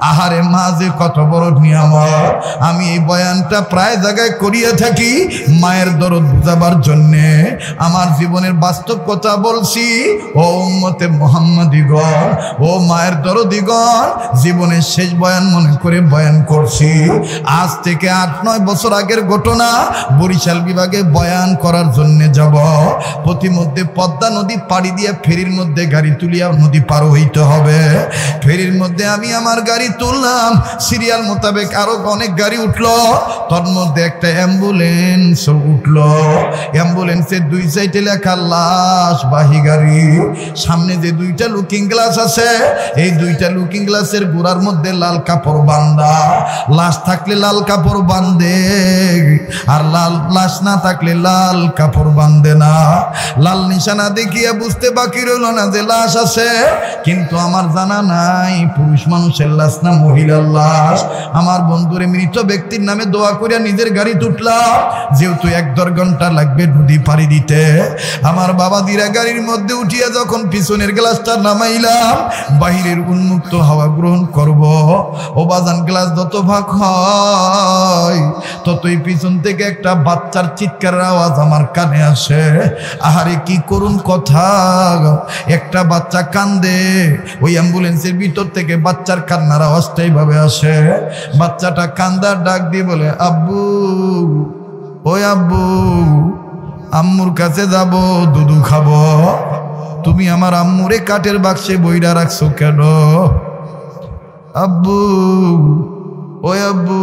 আহারে মা যে কত বড় নিয়ামত। আমি এই বয়ানটা প্রায় জায়গায় করিয়ে থাকি মায়ের দরদ বুঝাবার জন্যে। আমার জীবনের বাস্তব কথা বলছি। ও উম্মতে মুহাম্মাদিগণ, ও মায়ের দরদিগণ, জীবনের শেষ বয়ান মনে করে বয়ান করছি। আজ থেকে 8-9 বছর আগের ঘটনা। বরিশাল বিভাগে বয়ান করার জন্যে যাব। প্রতিমধ্যে পদ্মা নদী পাড়ি দিয়ে ফেরির মধ্যে গাড়ি তুলিয়া নদী পার হইতে হবে। ফেরির মধ্যে আমি আমার গাড়ি তুললাম, সিরিয়াল মোতাবেক আরো অনেক গাড়ি উঠলো। তোর মধ্যে একটা অ্যাম্বুলেন্স উঠলো। অ্যাম্বুলেন্সের 2 সাইডে লেখা লাশবাহী গাড়ি। সামনে যে 2টা লুকিং গ্লাস আছে, এই 2টা লুকিং গ্লাসের গোড়ার মধ্যে লাল কাপড় বাঁধা। লাশ থাকলে লাল কাপড় বাঁধে, আর লাশ না থাকলে লাল কাপড় বাঁধে না। লাল নিশানা দেখিয়া বুঝতে বাকি রইল না যে লাশ আছে, কিন্তু আমার জানা নাই পুরুষ মানুষের লাশ না মহিলার লাশ। আমার বন্ধুরে মৃত ব্যক্তির নামে দোয়া করিয়া নিজের গাড়ি তুটলাম, যেহেতু 1-1.5 ঘন্টা লাগবে নদী পাড়ি দিতে। আমার বাবা দিরা গাড়ির মধ্যে উঠিয়া যখন পিছনের গ্লাসটা নামাইলাম, বাহিরের উন্মুক্ত হাওয়া গ্রহণ করব। ও বাজান, গ্লাস যত ভাগ হয় ততই পিছন থেকে একটা বাচ্চার চিৎকারের আওয়াজ আমার কানে আসে। আহারে কি করুন কথা, একটা বাচ্চা কান্দে। ওই অ্যাম্বুলেন্সের ভিতর থেকে বাচ্চার কান্নার আওয়াজটা এইভাবে আসে। বাচ্চাটা কান্দার ডাক দিয়ে বলে, আব্বু, ওই আব্বু, আম্মুর কাছে যাব, দুধু খাবো। তুমি আমার আম্মুরে কাঠের বাক্সে বইরা রাখছো কেন? আব্বু, ওই আব্বু,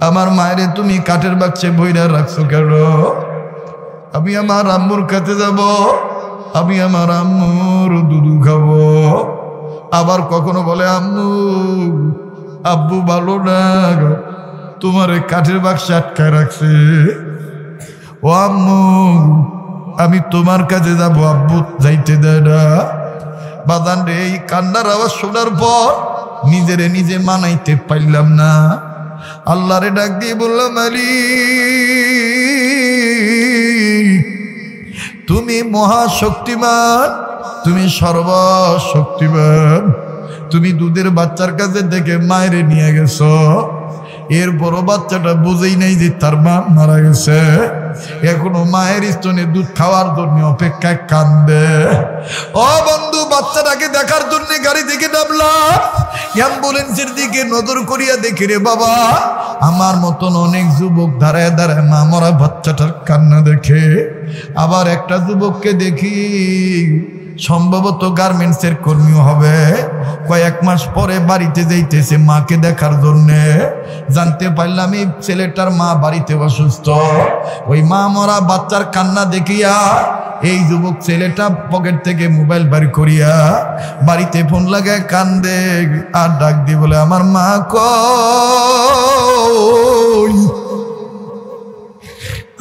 আমার মায়েরে তুমি কাঠের বাক্সে বইরা রাখছো কেন? আমি আমার আম্মুর কাছে যাব, আমি আমার আম্মুর দুধু খাবো। আবার কখনো বলে, আম্মু, আব্বু ভালো না, তোমার কাঠের বাক্সে আটকায় রাখছে। ও আম্মু, আমি তোমার কাছে যাব, আব্বু যাইতে দেয় না। বাদান রে, এই কান্নার আওয়াজ শোনার পর নিজেরে নিজে মানাইতে পারলাম না। আল্লাহরে ডাক দিয়ে বললাম, মালিক, তুমি মহাশক্তিমান, তুমি সর্বশক্তিমান। তুমি দুধের বাচ্চার কাছে দেখে মায়েরে নিয়ে গেছো, এরপরও বাচ্চাটা বুঝেই নাই যে তার মা মারা গেছে। এখনো মায়ের স্তনে দুধ খাওয়ার জন্য অপেক্ষায় কান্দে। ও বন্ধু, বাচ্চাটাকে দেখার জন্য গাড়ি থেকে নামলাম। অ্যাম্বুলেন্সের দিকে নজর করিয়া দেখি রে বাবা, আমার মতন অনেক যুবক দাঁড়ায় দাঁড়ায় মা মরা বাচ্চাটার কান্না দেখে। আবার একটা যুবককে দেখি, সম্ভবত গার্মেন্টসের কর্মীও হবে। কয়েক মাস পরে বাড়িতে যাইতেছে মাকে দেখার জন্যে। জানতে পারলাম এই ছেলেটার মা বাড়িতে অসুস্থ। ওই মা মরা বাচ্চার কান্না দেখিয়া এই যুবক ছেলেটা পকেট থেকে মোবাইল বাড়ি করিয়া বাড়িতে ফোন লাগায় কান্দে আর ডাক দিয়ে বলে, আমার মা কই,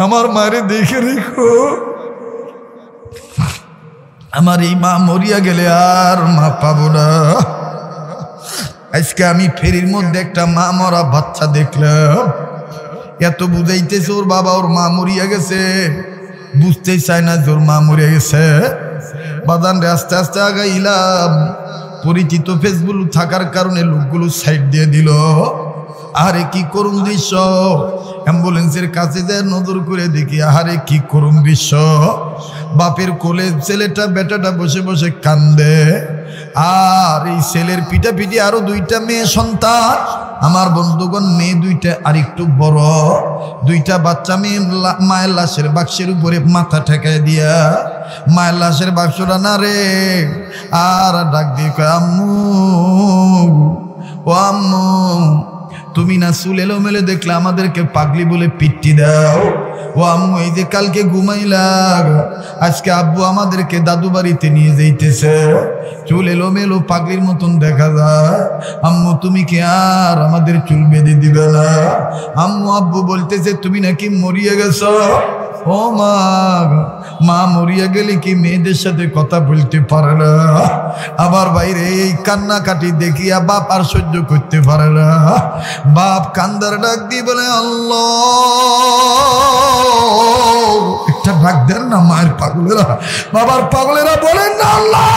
আমার মারে দেখে রেখো। আমার এই মা মরিয়া গেলে আর মা পাবো না। আজকে আমি ফেরির মধ্যে একটা মা মরা বাচ্চা দেখলাম। এত বুঝাইতেছে ওর বাবা ওর মা মরিয়া গেছে, বুঝতেই চায় না যে ওর মা মরিয়া গেছে। বাদান রে, আস্তে আস্তে আগাইলাম। পরিচিত ফেসবুক থাকার কারণে লোকগুলো সাইড দিয়ে দিল। আরে কি করুন দৃশ্য। অ্যাম্বুলেন্সের কাছে যায় নজর করে দেখি, আহারে কি করুন দৃশ্য। বাপের কোলে ছেলেটা বেটাটা বসে বসে কান্দে, আর এই ছেলের পিঠাপিঠি আরো 2টা মেয়ে সন্তান। আমার বন্ধুগণ, মেয়ে 2টা আর একটু বড়। 2টা বাচ্চা মেয়ে মায়ের লাশের বাক্সের উপরে মাথা ঠেকায় দিয়া, মায়ের লাশের বাক্সটা না রে, আর ডাক দিয়ে কয়, আম্মু, ও আম্মু, তুমি না চুল এলোমেলো দেখলে আমাদেরকে পাগলি বলে পিট্টি দাও। ও আম্মু, এই যে কালকে ঘুমাইলাম, আজকে আব্বু আমাদেরকে দাদু বাড়িতে নিয়ে যাইতেছে, চুল এলোমেলো পাগলির মতন দেখা যায়। আম্মু, তুমি কি আর আমাদের চুল বেঁধে দিবে না? আম্মু, আব্বু বলতেছে তুমি নাকি মরিয়া গেছো। ও মা, মা মরিয়া গেলে কি মেয়েদের সাথে কথা বলতে পারে না? আবার বাইরে এই কান্নাকাটি দেখিয়া বাপ আর সহ্য করতে পারে না। বাপ কান্দার ডাক দিয়ে বলে, আল্লাহ, একটা ডাক দেন না মায়ের পাগলেরা, বাবার পাগলেরা বলেন না, আল্লাহ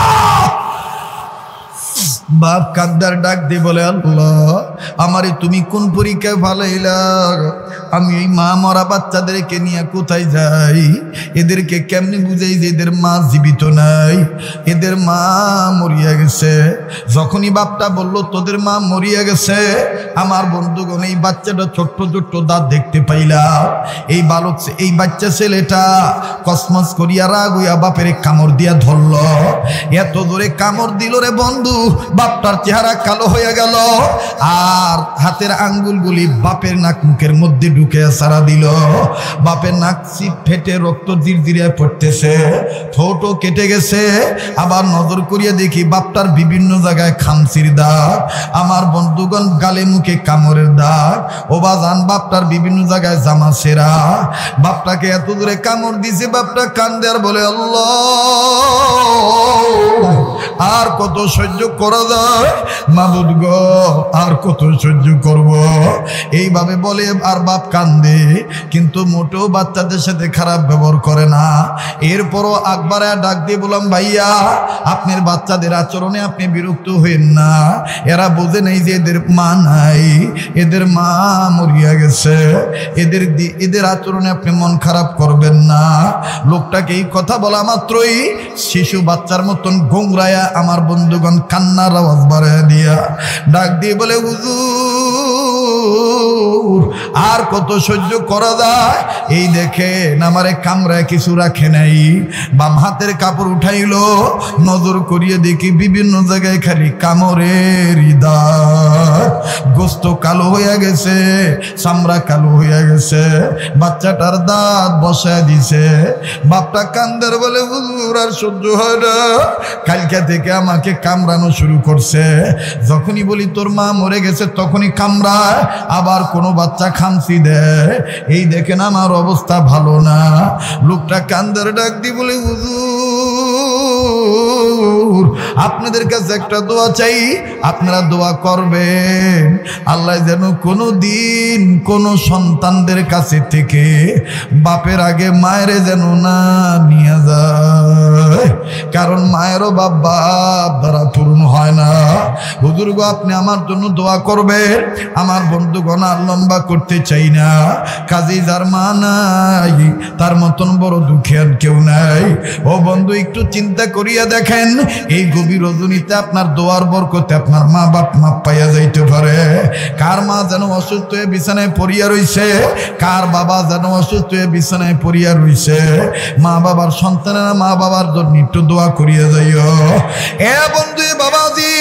বাপ কান্দার ডাক দিয়ে বলে, আল্লাহ আমারে তুমি কোন পরীক্ষায় ভালাইলা? আমি এই মা মরা বাচ্চাদেরকে নিয়ে কোথায় যাই? এদেরকে কেমনি বুঝাই যে এদের মা জীবিত নাই, এদের মা মরিয়া গেছে। যখনই বাপটা বলল তোদের মা মরিয়া গেছে, আমার বন্ধুগণ এই বাচ্চাটা ছোট্ট ছোট্ট দাঁত দেখতে পাইলাম। এই বালক, এই বাচ্চা ছেলেটা কসমস করিয়া রাগ হইয়া বাপের কামড় দিয়া ধরল। এত জোরে কামড় দিল রে বন্ধু, বাপটার চেহারা কালো হয়ে গেল, আর হাতের আঙ্গুলগুলি বাপের নাক মুখের মধ্যে ঢুকে সারা দিল। বাপের নাক চিপ ফেটে রক্ত ধীরে পড়তেছে, ঠোঁটও কেটে গেছে। আবার নজর করিয়া দেখি বাপটার বিভিন্ন জায়গায় খামচির দাগ, আমার বন্ধুগণ গালে মুখে কামড়ের দাগ। ও বাজান, বাপটার বিভিন্ন জায়গায় জামা ছেঁড়া। বাপটাকে এত দূরে কামড় দিছে, বাপটা কান্দে আর বলে, আল্লাহ আর কত সহ্য করা যায় মাবুদ গো, আর কত সহ্য করব? এইভাবে বলে আর বাপ কান্দে, কিন্তু মোটেও বাচ্চাদের সাথে খারাপ ব্যবহার করে না। এরপরও আকবারে ডাক দিয়ে বললাম, ভাইয়া আপনার বাচ্চাদের আচরণে আপনি বিরক্ত হইেন না, এরা বোঝে নেই যে এদের মা নাই, এদের মা মরিয়া গেছে, এদের আচরণে আপনি মন খারাপ করবেন না। লোকটাকে এই কথা বলা মাত্রই শিশু বাচ্চার মতন গোংরায়া আমার বন্ধুগণ কান্নার আওয়াজ বাড়ায় দিয়া ডাক দিয়ে বলে, হুজুর আর কত সহ্য করা যায়? এই দেখেন আমারে কামরায় কিছু রাখে নাই। বাম হাতের কাপড় উঠাইল, নজর করিয়ে দেখি বিভিন্ন জায়গায় খালি কামড়ের দাগ, গোস্ত কালো হইয়া গেছে, চামড়া কালো হইয়া গেছে, বাচ্চাটার দাঁত বসায় দিছে। বাপটা কান্দার বলে, হুজুর আর সহ্য হয় না, কালকে থেকে আমাকে কামড়ানো শুরু করছে। যখনই বলি তোর মা মরে গেছে তখনই কামড়ায়, আবার কোনো বাচ্চা খামচি দেয়। এই দেখেন আমার অবস্থা ভালো না। লোকটা কান্দার ডাক দি বলে, হুজুর আপনাদের কাছে একটা দোয়া চাই, আপনারা দোয়া করবেন আল্লাহ যেন কোনো দিন কোনো সন্তানদের কাছে থেকে বাপের আগে মায়ের যেন না নিয়ে যায়, কারণ মায়েরও বাপ দ্বারা পূর্ণ হয় না। হুজুর গো আপনি আমার জন্য দোয়া করবেন। আমার বন্ধুগণ আর লম্বা করতে চাই না, কাজী যার মা নাই তার মতন বড় দুঃখের কেউ নাই। ও বন্ধু একটু চিন্তা করিয়া দেখেন, এই গভীর রজনীতে আপনার দোয়ার বরকতে আপনার মা বাপ মাপ পাইয়া যাইতে পারে। কার মা যেন অসুস্থ হয়ে বিছানায় পড়িয়া রইছে, কার বাবা যেন অসুস্থ হয়ে বিছানায় পড়িয়া রইছে। মা বাবার সন্তানেরা মা বাবার জন্য একটু দোয়া করিয়া যাইও। এ বন্ধু বাবাজি,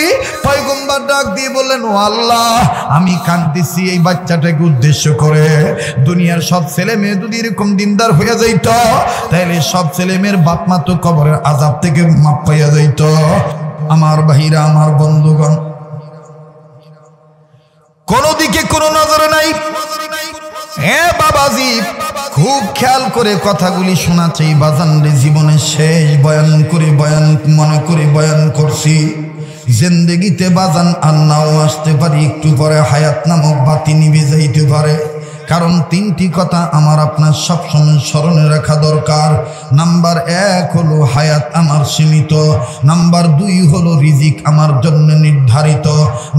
পয়গম্বর ডাক দিয়ে বললেন, ও আল্লাহ আমি কাঁদতেছি এই বাচ্চাটাকে উদ্দেশ্য করে। দুনিয়ার সব ছেলে মেয়ে যদি এরকম দিনদার হইয়া যাইত, তাহলে সব ছেলে মেয়ের বাপ মা তো কবরের আযাব থেকে মাপ পাইয়া যাইত। আমার ভাইরা, আমার বন্ধুগণ, কোনো দিকে কোনো নজর নাই। হ্যাঁ বাবাজি, খুব খেয়াল করে কথাগুলি শোনা চাই বাজান রে। জীবনের শেষ বয়ান করে মনে করে বয়ান করছি। জিন্দেগিতে বাজান আর নাও আসতে পারি, একটু পরে হায়াত নামক বাতি নিভে যাইতে পারে। কারণ তিনটি কথা আমার আপনার সবসময় স্মরণে রাখা দরকার। নাম্বার 1 হলো হায়াত আমার সীমিত, নাম্বার 2 হলো রিজিক আমার জন্য নির্ধারিত,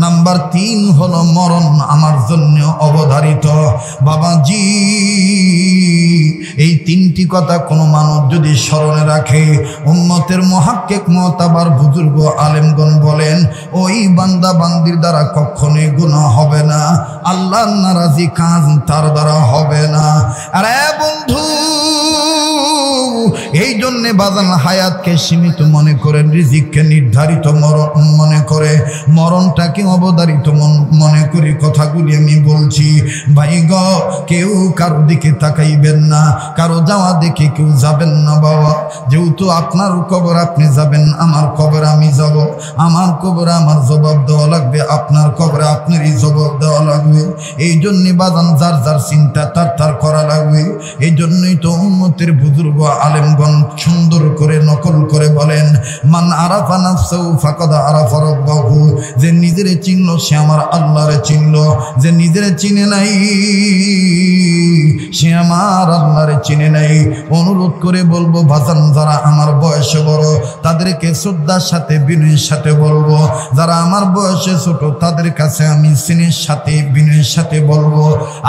নাম্বার 3 হলো মরণ আমার জন্য অবধারিত। বাবাজি, এই তিনটি কথা কোনো মানুষ যদি স্মরণে রাখে, উম্মতের মুহাক্কিক মুতাবার বুজুর্গ আলেমগণ বলেন, ওই বান্দা বান্দির দ্বারা কখনোই গুনাহ হবে না, আল্লাহর নারাজি কাজ তার দ্বারা হবে না। আরে বন্ধু, এই জন্যে বাজান হায়াতকে সীমিত মনে করেন, রিজিককে নির্ধারিত মনে করে, মরণটাকে অবধারিত মনে করি। কথাগুলি আমি বলছি ভাই গ, কেউ কারো দিকে তাকাইবেন না, কারো যাওয়া দেখে কেউ যাবেন না বাবা। যেহেতু আপনার কবর আপনি যাবেন, আমার কবর আমি যাব, আমার কবরে আমার জবাব দেওয়া লাগবে, আপনার কবরে আপনারই জবাব দেওয়া লাগবে। এই জন্যে বাজান যার যার চিন্তা তার করা লাগবে। এই জন্যই তো উম্মতের বুজুর্গ আলেমগণ সুন্দর করে নকল করে বলেন, মান মান আরাফা নাফসাহু ফাকাদ আরাফা রাব্বাহু, যে নিজেরে চিনল সে আমার আল্লাহরে চিনল, যে নিজেরে চিনে নাই সে আমার আল্লাহরে চিনে নাই। অনুরোধ করে বলবো ভাজন, যারা আমার বয়সে বড় তাদেরকে শ্রদ্ধার সাথে বিনয়ের সাথে বলবো, যারা আমার বয়সে ছোট তাদের কাছে আমি স্নেহের সাথে বিনয়ের সাথে বলবো,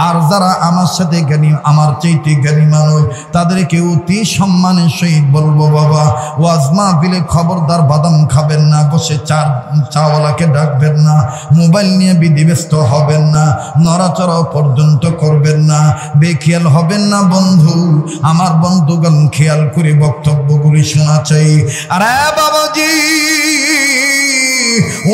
আর যারা আমার সাথে জ্ঞানী, আমার চাইতে জ্ঞানী মানুষ তাদেরকে অতি সম্মানের সহিত বলবো, বাবা ওয়াজ মাহফিলে খবরদার বাদাম খাবেন না, বসে চাওয়ালাকে ডাকবেন না, মোবাইল নিয়ে বিধিব্যস্ত হবেন না, নড়াচড়া পর্যন্ত করবেন না, বেখেয়াল হবেন না। বন্ধু আমার বন্ধুগণ, খেয়াল করে বক্তব্যগুলি শোনা চাই। আরে বাবাজি,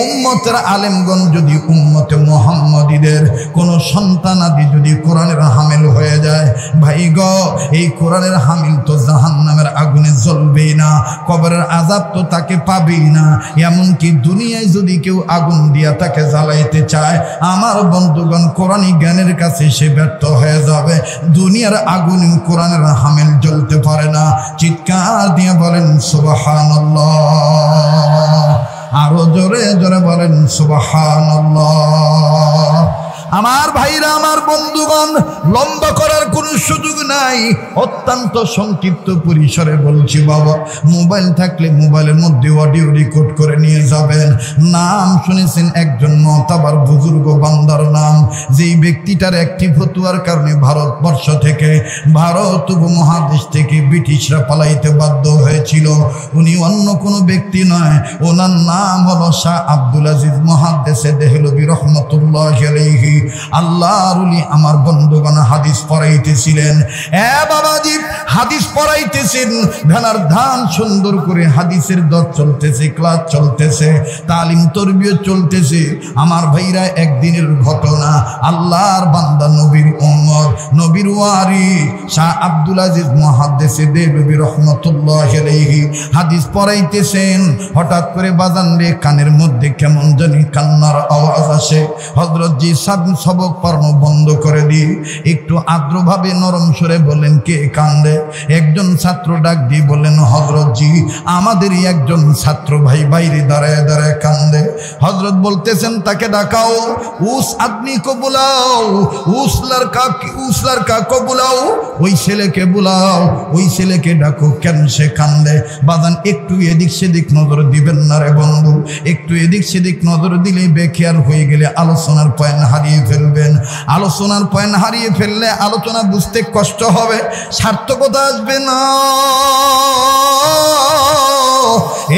উম্মতের আলেমগণ যদি উম্মতে মুহাম্মাদীদের কোন সন্তানাদি যদি কোরআনের হামিল হয়ে যায়, ভাই গো এই কোরআনের হামিল তো জাহান্নামের আগুনে জ্বলবেই না, কবরের আযাব তো তাকে পাবেই না, এমনকি দুনিয়ায় যদি কেউ আগুন দিয়া তাকে জ্বালাইতে চায়, আমার বন্ধুগণ কোরআনী জ্ঞানের কাছে সে ব্যর্থ হয়ে যাবে। দুনিয়ার আগুনে কোরআনের হামিল জ্বলতে পারে না। চিৎকার দিয়ে বলেন সুবহানাল্লাহ, আরো জোরে জোরে বলেন সুবহানাল্লাহ। আমার ভাইরা, আমার বন্ধুগণ, লম্বা করার কোনো সুযোগ নাই, অত্যন্ত সংক্ষিপ্ত পরিসরে বলছি। বাবা মোবাইল থাকলে মোবাইলের মধ্যে অডিও রেকর্ড করে নিয়ে যাবেন। নাম শুনেছেন একজন মতাবার বুজুর্গ বান্দার নাম, যেই ব্যক্তিটার একটি ফতুয়ার কারণে ভারতবর্ষ থেকে, ভারত উপমহাদেশ থেকে ব্রিটিশরা পালাইতে বাধ্য হয়েছিল। উনি অন্য কোনো ব্যক্তি নয়, ওনার নাম হলো শাহ আব্দুল আজিজ মুহাদ্দিসে দেহলভী রহমতুল্লাহি আলাইহি। আল্লাহর ওলি আমার বন্ধুগণ হাদিস পড়াইতেছিলেন। বাবাজি হাদিস পড়াইতেছেন, ভেলার ধান সুন্দর করে হাদিসের দর চলতেছে, ক্লাস চলতেছে, তালিম তরবিয়ত চলতেছে। আমার ভাইরা, একদিনের ঘটনা, আল্লাহর বান্দা নবীর উম্মত, নবীর ওয়ারি শাহ আব্দুল আজিজ মুহাদ্দিসে দেহলভী রহমতুল্লাহি আলাইহি হাদিস পড়াইতেছেন। হঠাৎ করে বাজান রে কানের মধ্যে কেমন জানি কান্নার আওয়াজ আসে। হযরত জি সবক পড়ানো বন্ধ করে দিয়ে একটু আর্দ্রভাবে নরম সুরে বলেন, কে কান্দে? একজন ছাত্র ডাক দিয়ে বলেন, হযরত জি আমাদেরই একজন ছাত্র ভাই বাইরে দাঁড়ায় দাঁড়ায় কান্দে। হযরত বলতেছেন, তাকে ডাকাও, উস আদমি কো বুলাও, উস লড়কা কো বুলাও, ওই ছেলেকে বুলাও, ওই ছেলেকে ডাকো, কেন সে কান্দে? বাদান একটু এদিক সেদিক নজর দিবেন না রে বন্ধু, একটু এদিক সেদিক নজর দিলে বেখেয়াল হয়ে গেলে আলোচনার পয়েন্ট হারিয়ে ফেলবেন। আলোচনার পয়েন্ট হারিয়ে ফেললে আলোচনা বুঝতে কষ্ট হবে, সার্থকতা আসবে না।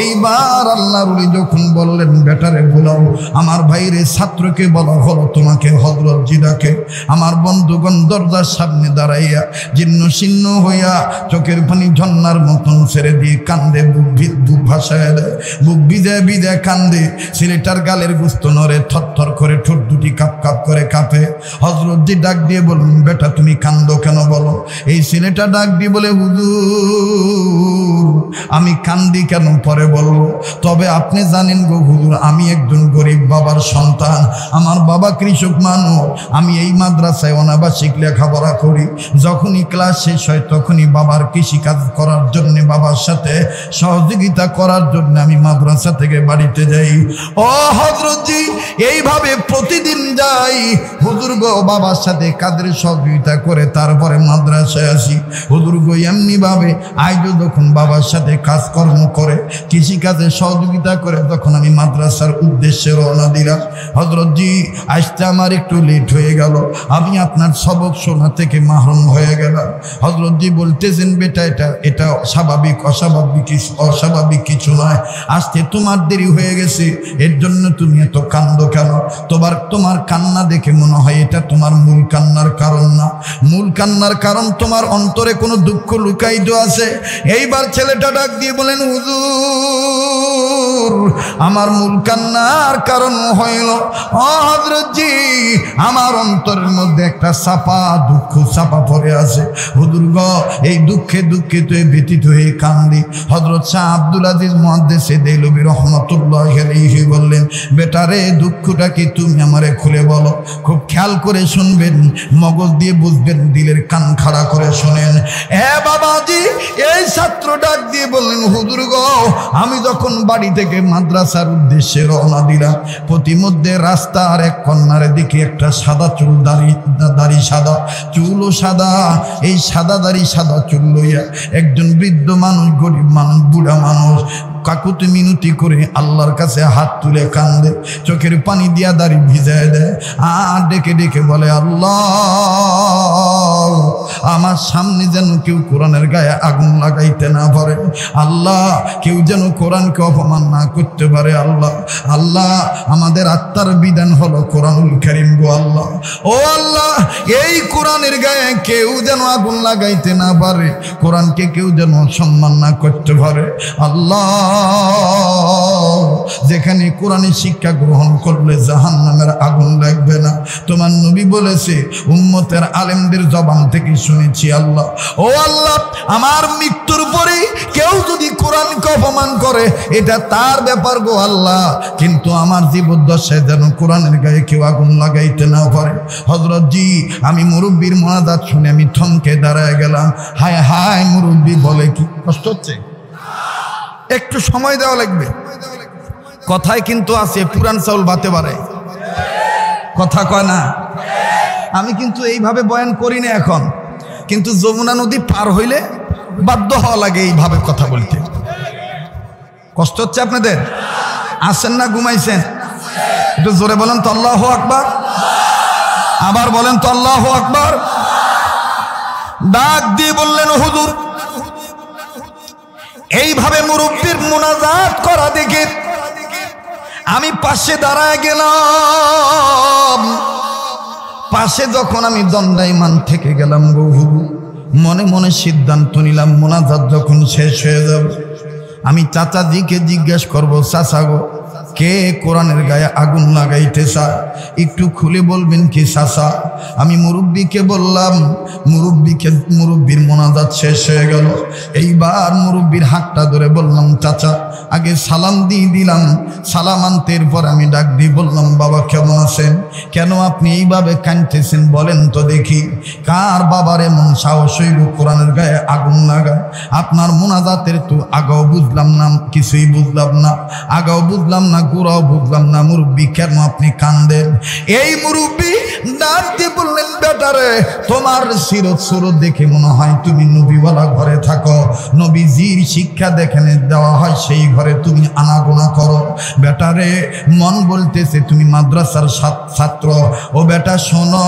এইবার আল্লাহর ওলি যখন বললেন, বেটারে বুলাও, আমার ভাইরে ছাত্রকে বলা হলো, তোমাকে হযরত জি ডাকে। আমার বন্ধুগণ দরজার সামনে দাঁড়াইয়া জীর্ণ শীর্ণ হইয়া চোখের পানি ঝর্ণার মতন ছেড়ে দিয়ে কান্দে, বুক ভাসায় দেয়, বুক ভিজে ভিজে কান্দে। ছেলেটার গালের গুস্ত নড়ে, থরথর করে ঠোঁট দুটি কাপ কাপ করে কাঁপে। হযরত জি ডাক দিয়ে বললেন, বেটা তুমি কান্দো কেন বলো? এই ছেলেটা ডাক দিয়ে বলে, হুজুর আমি কান্দি কেন পরে বলবো, তবে আপনি জানেন গো হুজুর, আমি একজন গরিব বাবার সন্তান, আমার বাবা কৃষক মানুষ, আমি এই মাদ্রাসায় অনাবাসিক লেখাপড়া করি। যখনই ক্লাস শেষ হয় তখনই বাবার কৃষিকাজ করার জন্য, বাবার সাথে সহযোগিতা করার জন্য আমি মাদ্রাসা থেকে বাড়িতে যাই। ও হযরত জি এইভাবে প্রতিদিন যাই হুজুর গো, বাবার সাথে কাদের সহযোগিতা করে তারপরে মাদ্রাসায় আসি। হুজুর গো এমনি ভাবে আজও যখন বাবার সাথে কাজকর্ম করে, কৃষিকাজে সহযোগিতা করে, তখন আমি মাদ্রাসার উদ্দেশ্যে রওনা দিলাম। হযরত জি আসতে আমার একটু লেট হয়ে গেল, আমি আপনার সবক শোনা থেকে মাহরুম হয়ে গেলাম। হযরত জি বলতেছেন, বেটা এটা স্বাভাবিক, অস্বাভাবিক কিছু নয়, আসতে তোমার দেরি হয়ে গেছে, এর জন্য তুমি এত কান্দো কেন? তোমার কান্না দেখে মনে হয় এটা তোমার মূল কান্নার কারণ না। মূল কান্নার কারণ তোমার অন্তরে কোনো দুঃখ লুকায়িত আছে। এইবার ছেলেটা ডাক দিয়ে বলেন, হুজুর আমার মূল কান্নার কারণ হইল, ও হযরত জি আমার অন্তরের মধ্যে একটা চাপা দুঃখ চাপা পড়ে আছে। হুজুর গো এই দুঃখে দুঃখে তো ব্যতীত হয়ে কান্দি। হযরত শাহ আব্দুল আজিজ মুহাদ্দিসে দেহলভী রহমতুল্লাহি আলাইহি বললেন, বেটারে দুঃখটা কি তুমি আমারে খুলে বলো, খুব খেয়াল করে শুনবে। শুনবেন, মগজ দিয়ে বুঝবেন, দিলের কান খাড়া করে শোনেন। বাবাজি, এই ছাত্র ডাক দিয়ে বললেন, হুজুর গো, আমি যখন বাড়ি থেকে মাদ্রাসার উদ্দেশ্যে রওনা দিলাম, প্রতিমধ্যে রাস্তার এক কর্নারে দেখি একটা সাদা চুল, দাড়ি সাদা, চুলও সাদা। এই সাদা দাড়ি সাদা চুল লইয়া একজন বৃদ্ধ মানুষ, গরিব মানুষ, বুড়া মানুষ কাকুতি মিনতি করে আল্লাহর কাছে হাত তুলে কান্দে, চোখের পানি দিয়া দাড়ি ভিজায় দেয়, আর ডেকে ডেকে বলে, আল্লাহ, আমার সামনে যেন কেউ কোরআনের গায়ে আগুন লাগাইতে না পারে, আল্লাহ, কেউ যেন কোরআনকে অপমান না করতে পারে, আল্লাহ, আল্লাহ, আমাদের আত্মার বিধান হলো কোরআনুল কারীম গো আল্লাহ, ও আল্লাহ, এই কোরআনের গায়ে কেউ যেন আগুন লাগাইতে না পারে, কোরআনকে কেউ যেন সম্মান না করতে পারে, আল্লাহ, যেখানে কোরআনের শিক্ষা গ্রহণ করলে জাহান্নামের আগুন লাগবে না। তোমার নবী বলেছে, উম্মতের আলেমদের জবান থেকে শুনেছি, আল্লাহ, ও আল্লাহ, আমার মৃত্যুর পরে কেউ যদি কোরআনকে অপমান করে এটা তার ব্যাপার গো আল্লাহ, কিন্তু আমার জীবদ্দশায় যেন কোরআনের গায়ে কেউ আগুন লাগাইতে না পারে। হযরত জি, আমি মুরব্বীর মোনাজাত শুনে আমি থমকে দাঁড়ায় গেলাম। হায় হায়, মুরব্বী বলে কি? কষ্ট হচ্ছে? একটু সময় দেওয়া লাগবে। কথায় কিন্তু আছে, পুরান চাউল বাতে পারে, কথা কয় না? আমি কিন্তু এইভাবে বয়ান করি না এখন, কিন্তু যমুনা নদী পার হইলে বাধ্য হওয়া লাগে এইভাবে কথা বলতে। কষ্ট হচ্ছে আপনাদের? আসেন না ঘুমাইছেন? একটু জোরে বলেন তো আল্লাহু আকবার, আবার বলেন তো আল্লাহু আকবার। ডাক দিয়ে বললেন, হুজুর, এইভাবে মুরব্বির মুনাজাত করা দেখে আমি পাশে দাঁড়ায় গেলাম। পাশে যখন আমি দণ্ডায়মান থেকে গেলাম গো, মনে মনে সিদ্ধান্ত নিলাম, মুনাজাত যখন শেষ হয়ে যাবে আমি চাচাজিকে জিজ্ঞেস করব, চাচা গো, কে কোরআনের গায়ে আগুন লাগাইতে চায় একটু খুলে বলবেন কি চাচা? আমি মুরব্বীকে বললাম, মুরব্বীর মোনাজাত শেষ হয়ে গেল। এইবার মুরব্বীর হাতটা ধরে বললাম, চাচা, আগে সালাম দিয়ে দিলাম। সালাম আনতের পর আমি ডাক দিয়ে বললাম, বাবা কেমন আছেন? কেন আপনি এইভাবে কাঁদতেছেন বলেন তো দেখি, কার বাবার এমন সাহস হইল কোরআনের গায়ে আগুন লাগায়? আপনার মোনাজাতের তো আগাও বুঝলাম না, কিছুই বুঝলাম না, আগাও বুঝলাম না, গোড়াও বুঝলাম না, মুরব্বী কেন আপনি কান্দেন? এই মুরব্বী ডাক দিয়ে বললেন, বেটারে, তোমার সিরত সুরত দেখে মনে হয় তুমি নবীওয়ালা ঘরে থাকো, নবীজির শিক্ষা দেখেনে দেওয়া হয় সেই ঘরে তুমি আনাগোনা করো। বেটারে, মন বলতেছে তুমি মাদ্রাসার ছাত্র। ও বেটা শোনো,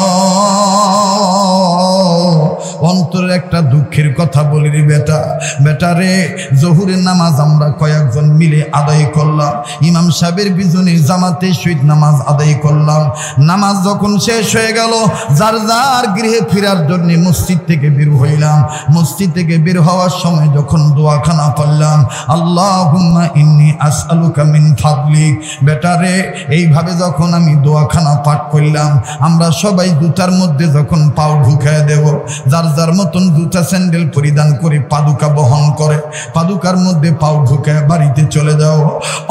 অন্তরের একটা দুঃখের কথা বলি রে বেটা। বেটারে, জহুরের নামাজ আমরা কয়েকজন মিলে আদায় করলাম, ইমাম সাহেবের পিছনে জামাতে শহীদ নামাজ আদায় করলাম। নামাজ যখন শেষ হয়ে গেল, যার যার গৃহে ফেরার জন্য মসজিদ থেকে বের হইলাম। মসজিদ থেকে বের হওয়ার সময় যখন দোয়াখানা পড়লাম, আল্লাহুম্মা ইন্নী আসআলুকা মিন ফাদলিক। বেটারে, এইভাবে যখন আমি দোয়াখানা পাঠ করলাম, আমরা সবাই জুতার মধ্যে যখন পাও ঢুকায় দেব, যার যার মতন জুতা স্যান্ডেল পরিধান করে পাদুকা বহন করে, পাদুকার মধ্যে পাও ঢুকায় বাড়িতে চলে যাও।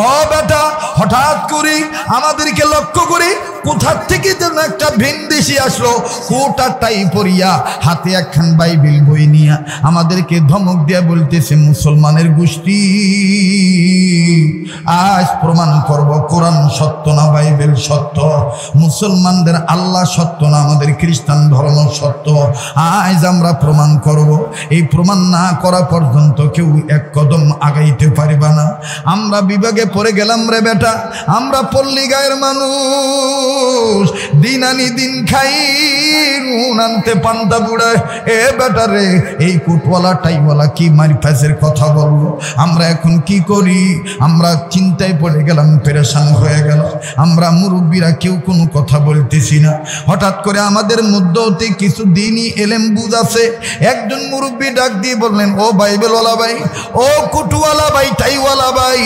ও বেটা, হঠাৎ করে আমাদেরকে লক্ষ্য করে কোথার থেকে যেন একটা ভিনদেশি আসলো, কোটা টাই পরিয়া, হাতে একখান বাইবেল বই নিয়ে আমাদেরকে ধমক দিয়া বলতেছে, মুসলমানের গোষ্ঠী, আজ প্রমাণ করব কোরআন সত্য না বাইবেল সত্য, মুসলমানদের আল্লাহ সত্য না আমাদের খ্রিস্টান ধর্ম সত্য, আজ আমরা প্রমাণ করব। এই প্রমাণ না করা পর্যন্ত কেউ এক কদম আগাইতে পারবে না। আমরা বিভাগে পড়ে গেলাম রে বেটা, আমরা পল্লী গায়ের মানুষ, দিন আনি দিন খাই, নুন আনতে পান্তা বুড়ায়। এ বেটা রে, এই কোটওয়ালা টাইওয়ালা কি মারি ফ্যাসের কথা বললো, আমরা এখন কি করি? আমরা চিন্তায় পড়ে গেলাম, পেরেশান হয়ে গেল। আমরা মুরব্বীরা কেউ কোনো কথা বলতেছি না। হঠাৎ করে আমাদের মধ্যে কিছু দিনই এলেম বুঝ আছে। একজন মুরব্বী ডাক দিয়ে বললেন, ও বাইবেলওয়ালা ভাই, ও কুটুওয়ালা ভাই, টাইওয়ালা ভাই,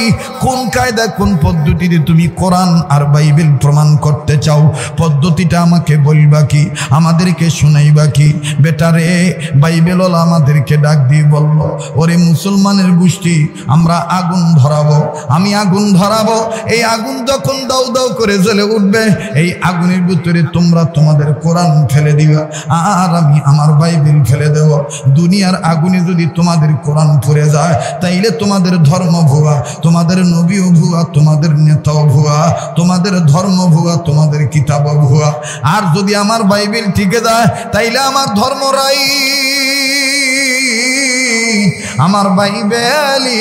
কোন কায়দা কোন পদ্ধতিতে তুমি কোরআন আর বাইবেল প্রমাণ করতে চাও, পদ্ধতিটা আমাকে বলবা কি, আমাদেরকে শোনাইবা কি? বেটারে বাইবেল আমাদেরকে ডাক দিয়ে বলল, ওরে মুসলমানের গোষ্ঠী, আমরা আগুন ধরাবো, আমি আগুন ধরাবো। এই আগুন যখন দাউ দাউ করে জ্বলে উঠবে, এই আগুনের ভিতরে তোমরা তোমাদের কোরআন ফেলে দিবা, আর আমি আমার বাইবেল ফেলে দেব। দুনিয়ার আগুনে যদি তোমাদের কোরআন পড়ে যায়, তাইলে তোমাদের ধর্ম ভুয়া, তোমাদের নবীও ভুয়া, তোমাদের নেতাও ভুয়া, তোমাদের ধর্ম ভুয়া, তোমাদের কিতাবও ভুয়া। আর যদি আমার বাইবেল টিকে যায়, তাইলে আমার ধর্ম রাই, আমার বাইবেলই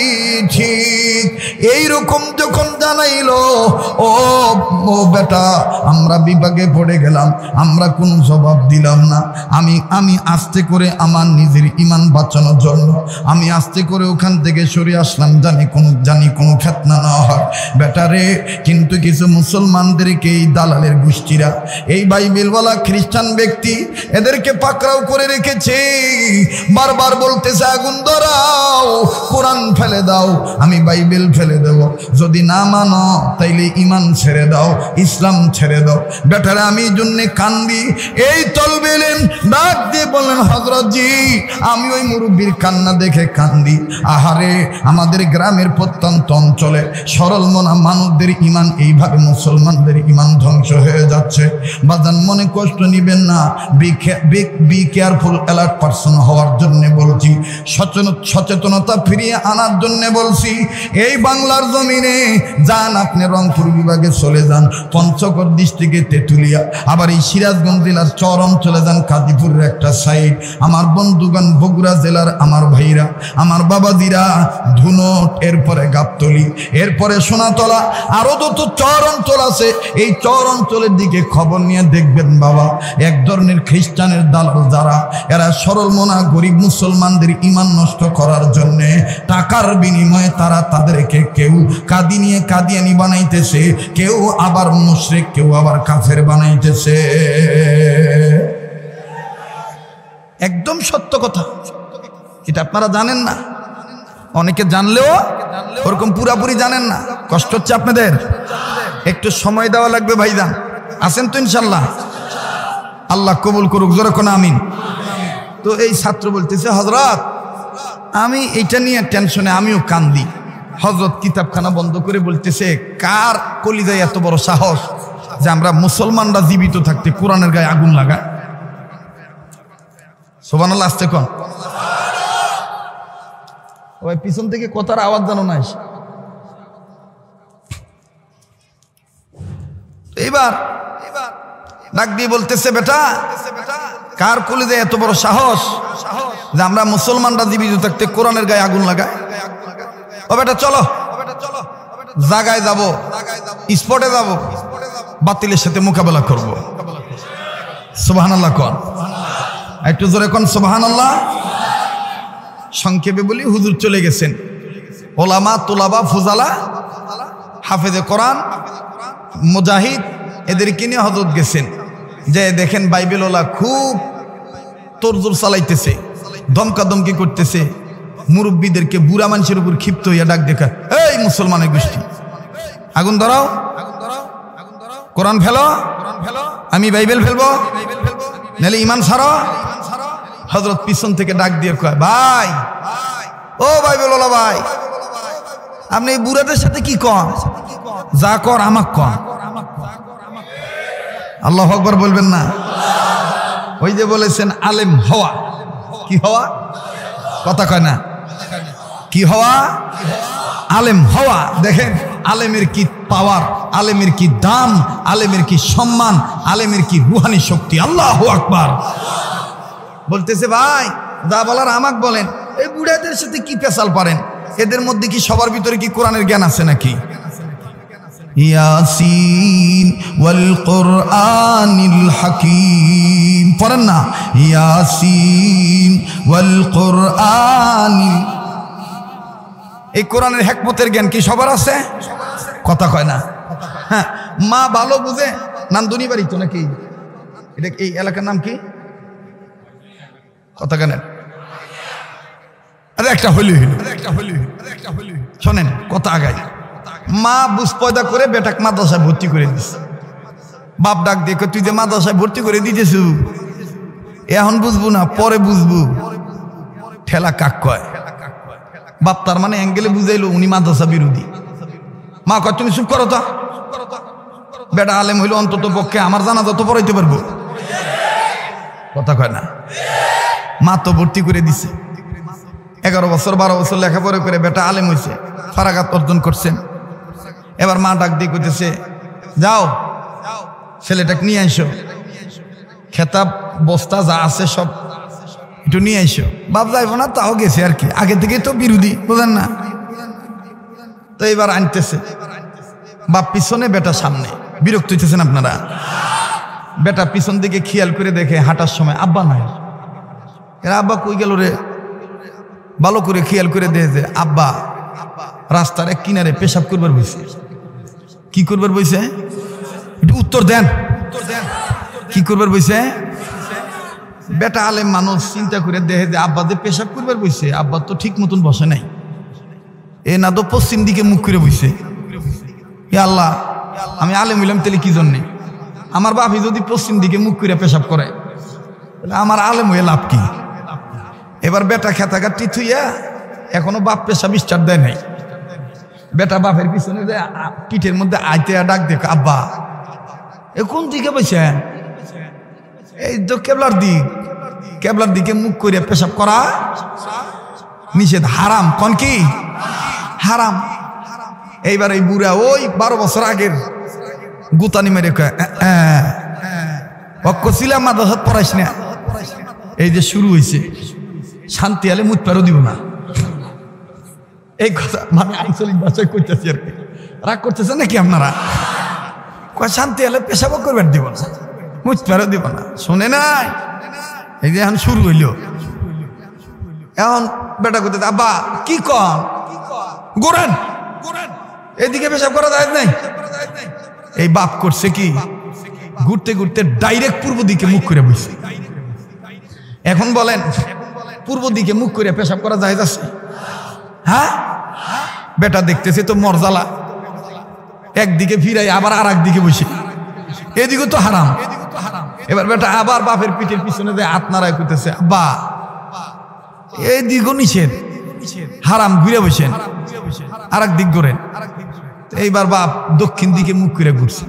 ঠিক। এইরকম যখন জানাইলো, ও বেটা, আমরা বিভাগে পড়ে গেলাম, আমরা কোনো জবাব দিলাম না। আমি আস্তে করে আমার নিজের ইমান বাঁচানোর জন্য আমি আস্তে করে ওখান থেকে সরে আসলাম, জানি কোনো ফিতনা না হয়। বেটারে, কিন্তু কিছু মুসলমানদেরকে এই দালালের গোষ্ঠীরা, এই বাইবেলওয়ালা খ্রিস্টান ব্যক্তি, এদেরকে পাকড়াও করে রেখেছে। বারবার বলতেছে আগুন ধরাও, কোরআন ফেলে দাও, আমি বাইবেল ফেলে দেব। যদি না মানো তাইলে ইমান ছেড়ে দাও, ইসলাম ছেড়ে দাও। বেটারা আমি জন্যে কান্দি। এই তলবেলেন ডাক দিয়ে বললেন, হযরত জি, আমি ওই মুরব্বীর কান্না দেখে কান্দি। আহারে, আমাদের গ্রামের প্রত্যন্ত অঞ্চলে সরল মনা মানুষদের ইমান এইভাবে মুসলমানদের ইমান ধ্বংস হয়ে যাচ্ছে। বাজান, মনে কষ্ট নিবেন না, বি কেয়ারফুল, অ্যালার্ট পারসন হওয়ার জন্য বলছি, সচেতনতা ফিরিয়ে আনার জন্য বলছি। এই বাংলার জমিনে যান, আপনি রংপুর বিভাগে চলে যান, পঞ্চগড় ডিস্ট্রিক্টে তেঁতুলিয়া, আবার এই সিরাজগঞ্জ জেলার চর অঞ্চলে যান, কাজীপুরের একটা সাইড, আমার বন্ধুগান বগুড়া জেলার আমার ভাইরা, আমার বাবাজিরা, ধুনট, এরপরে গাবতলি, এরপরে সোনাতলা, আরো যত চর অঞ্চল আছে, এই চর অঞ্চলের দিকে খবর নিয়ে দেখবেন বাবা, এক ধরনের খ্রিস্টানের দালাল যারা, এরা সরল মনা গরিব মুসলমানদের ইমান নষ্ট করার জন্য টাকার বিনিময়ে তারা তাদেরকে কেউ কাদিয়ানি বানাইতেছে, কেউ আবার মুশরিক, কেউ আবার কাফের বানাইতেছে। একদম সত্য কথা, এটা আপনারা জানেন না, অনেকে জানলেও ওরকম পুরাপুরি জানেন না। কষ্ট হচ্ছে আপনাদের, একটু সময় দেওয়া লাগবে ভাইজান। আছেন তো ইনশাল্লাহ? আল্লাহ কবুল করুক, জোরে কোন আমিন। তো এই ছাত্র বলতেছে, হযরত, আমি এইটা নিয়ে টেনশনে আমিও কান্দি। হযরত কিতাবখানা বন্ধ করে বলতেছে, কার কলিজায় এত বড় সাহস যে আমরা মুসলমানরা জীবিত থাকতে কোরআনের গায়ে আগুন লাগায়? সুবহানাল্লাহ, আসতে কোন ওই পিছন থেকে কথার আওয়াজ জানো না। এইবার ডাক দিয়ে বলতেছে, বেটা, কার কলিজায় এত বড় সাহস যে আমরা মুসলমানরা জীবিত থাকতে কোরআনের গায়ে আগুন লাগায়? ও বেটা, চলো জায়গায় যাব, স্পটে যাব, বাতিলের সাথে মোকাবেলা করব। সুবহানাল্লাহ কোন, একটু জোরে কোন সুবহানাল্লাহ। সংক্ষেপে বলি, হুজুর চলে গেছেন, ওলামা, তুলাবা, ফুজালা, হাফেজে কোরআন, মুজাহিদ, এদেরকে নিয়ে হযরত গেছেন। যে দেখেন বাইবেলওয়ালা খুব তোরজোর চালাইতেছে, ধমকাধমকি করতেছে, মুরব্বীদেরকে, বুড়া মানুষের উপর ক্ষিপ্ত হইয়া ডাক দেখা, এই মুসলমানের গোষ্ঠী, আগুন ধরাও, কোরআন ফেলো, আমি বাইবেল ফেলবো, নাহলে ইমান ছাড়ো। হযরত পিছন থেকে ডাক দিয়ে কয়, ভাই, ও বাইবেলওয়ালা ভাই, আপনি এই বুড়াদের সাথে কি কন? যা কর আমাক কন। আল্লাহু আকবার বলবেন না? ওই যে বলেছেন আলেম হওয়া, কি হওয়া? কথা কয় না, কি হওয়া? আলেম হওয়া। দেখেন আলেমের কি পাওয়ার, আলেমের কি দাম, আলেমের কি সম্মান, আলেমের কি রুহানি শক্তি। আল্লাহু আকবার। বলতেছে, ভাই, যা বলার আমাক বলেন। এই বুড়াদের সাথে কি পেশাল পারেন? এদের মধ্যে কি সবার ভিতরে কি কোরআনের জ্ঞান আছে নাকি? ইয়াসিন ওয়াল কুরআনিল হাকীম পড়েন না? ইয়াসিন ওয়াল কুরআনিল, এই কোরআনের হিকমতের জ্ঞান কি সবার আছে? কথা কয় না। হ্যাঁ, মা ভালো বুঝে। নান্দুনি বাড়ি তো নাকি? এটা এই এলাকার নাম কি? কথা কেন? আরে একটা হইলি শোনেন, কথা আগাই। মা বুঝ পয়দা করে বেটাক মাদ্রাসায় ভর্তি করে দিচ্ছে। বাপ ডাক দিয়ে তুই যে মাদ্রাসায় ভর্তি করে দিতেছু এখন বুঝবো না পরে বুঝবো ঠেলা কাক কয়। বাপ তার মানে অ্যাঙ্গেলে বুঝাইলো উনি মাদ্রাসা বিরোধী। মা কয় তুমি চুপ করো তো, বেটা আলেম হইলো অন্তত পক্ষে আমার জানাজা তো পড়াইতে পারবো, কথা কয় না। মা তো ভর্তি করে দিছে, 11 বছর 12 বছর লেখাপড়া করে বেটা আলেম হয়েছে, ফারাগাত অর্জন করছেন। এবার মা ডাক দিয়ে কইতেছে যাও ছেলেটাকে নিয়ে আইসো, খেতাব বস্তা যা আছে সব একটু নিয়ে আইসো। বাপ যাইব না তাও গেছে আর কি, আগে থেকে তো বিরোধী, বুঝেন না। তো এবার আনতেছে, বাপ পিছনে বেটা সামনে। বিরক্ত হইতেছেন আপনারা? বেটা পিছন দিকে খেয়াল করে দেখে হাঁটার সময় আব্বা নাই। এরা আব্বা কই গেল রে, ভালো করে খেয়াল করে দেখে যে আব্বা রাস্তার এক কিনারে পেশাব করবার বইছে। কি করবার বইছে? একটু উত্তর দেন, কি করবার বইছে? বেটা আলেম মানুষ চিন্তা করে দেখে যে আব্বা যে পেশাব করবার বইছে, আব্বা তো ঠিক মতন বসে নাই, এ না তো পশ্চিম দিকে মুখ করে বইছে। এ আল্লাহ, আমি আলেম হইলাম তাহলে কি জন্যে? আমার বাপি যদি পশ্চিম দিকে মুখ করে পেশাব করে তাহলে আমার আলেম হয়ে লাভ কি? এবার বেটা খেতাঘাটটি থুইয়া এখনো বাপ পেশাব স্টার্ট দেয় নাই। বেটা বাপের পিছনে পিঠের মধ্যে আইতে ডাক দেখ আব্বা এ কোন দিকে বসে? এই তো কেবলার দিক, কেবলার দিকে মুখ করে পেশাব করা নিষেধ, হারাম। কোন কি হারাম? এইবার এই বুড়া ওই 12 বছর আগের গুতানি মেরে ছিলাম মাদ্রাসাত পড়াইস না, এই যে শুরু হয়েছে শান্তি আলে মুখ পেরো দিব না, এই কথা মানে আঞ্চলিক ভাষায় করতেছি আর কি। রাগ করতেছে নাকি আপনারা? কয় শান্তি আলে পেশাব করবেন দিব না, মুখ পেরো দিব না, শোনে নাই? এই যে এখন শুরু হইল। এখন বেটা করতে আব্বা কি কন গোরেন, এদিকে পেশাব করা যায় নাই। এই বাপ করছে কি, ঘুরতে ঘুরতে ডাইরেক্ট পূর্ব দিকে মুখ করে বসে। এখন বলেন পূর্ব দিকে মুখ করে পেশাব করা যায় যাচ্ছে? হ্যাঁ, বেটা দেখতেছে তো মরজালা, একদিকে ফিরাই আবার আর একদিকে বসে, এদিকে তো হারাম। এবার বেটা আবার বাপের পিঠের পিছনে যে হাত নাড়ায় করতেছে আব্বা এইদিকও নিষেধ, হারাম, ঘুরে বসেন, আর এক দিক করেন। এইবার বাপ দক্ষিণ দিকে মুখ করে ঘুরছে।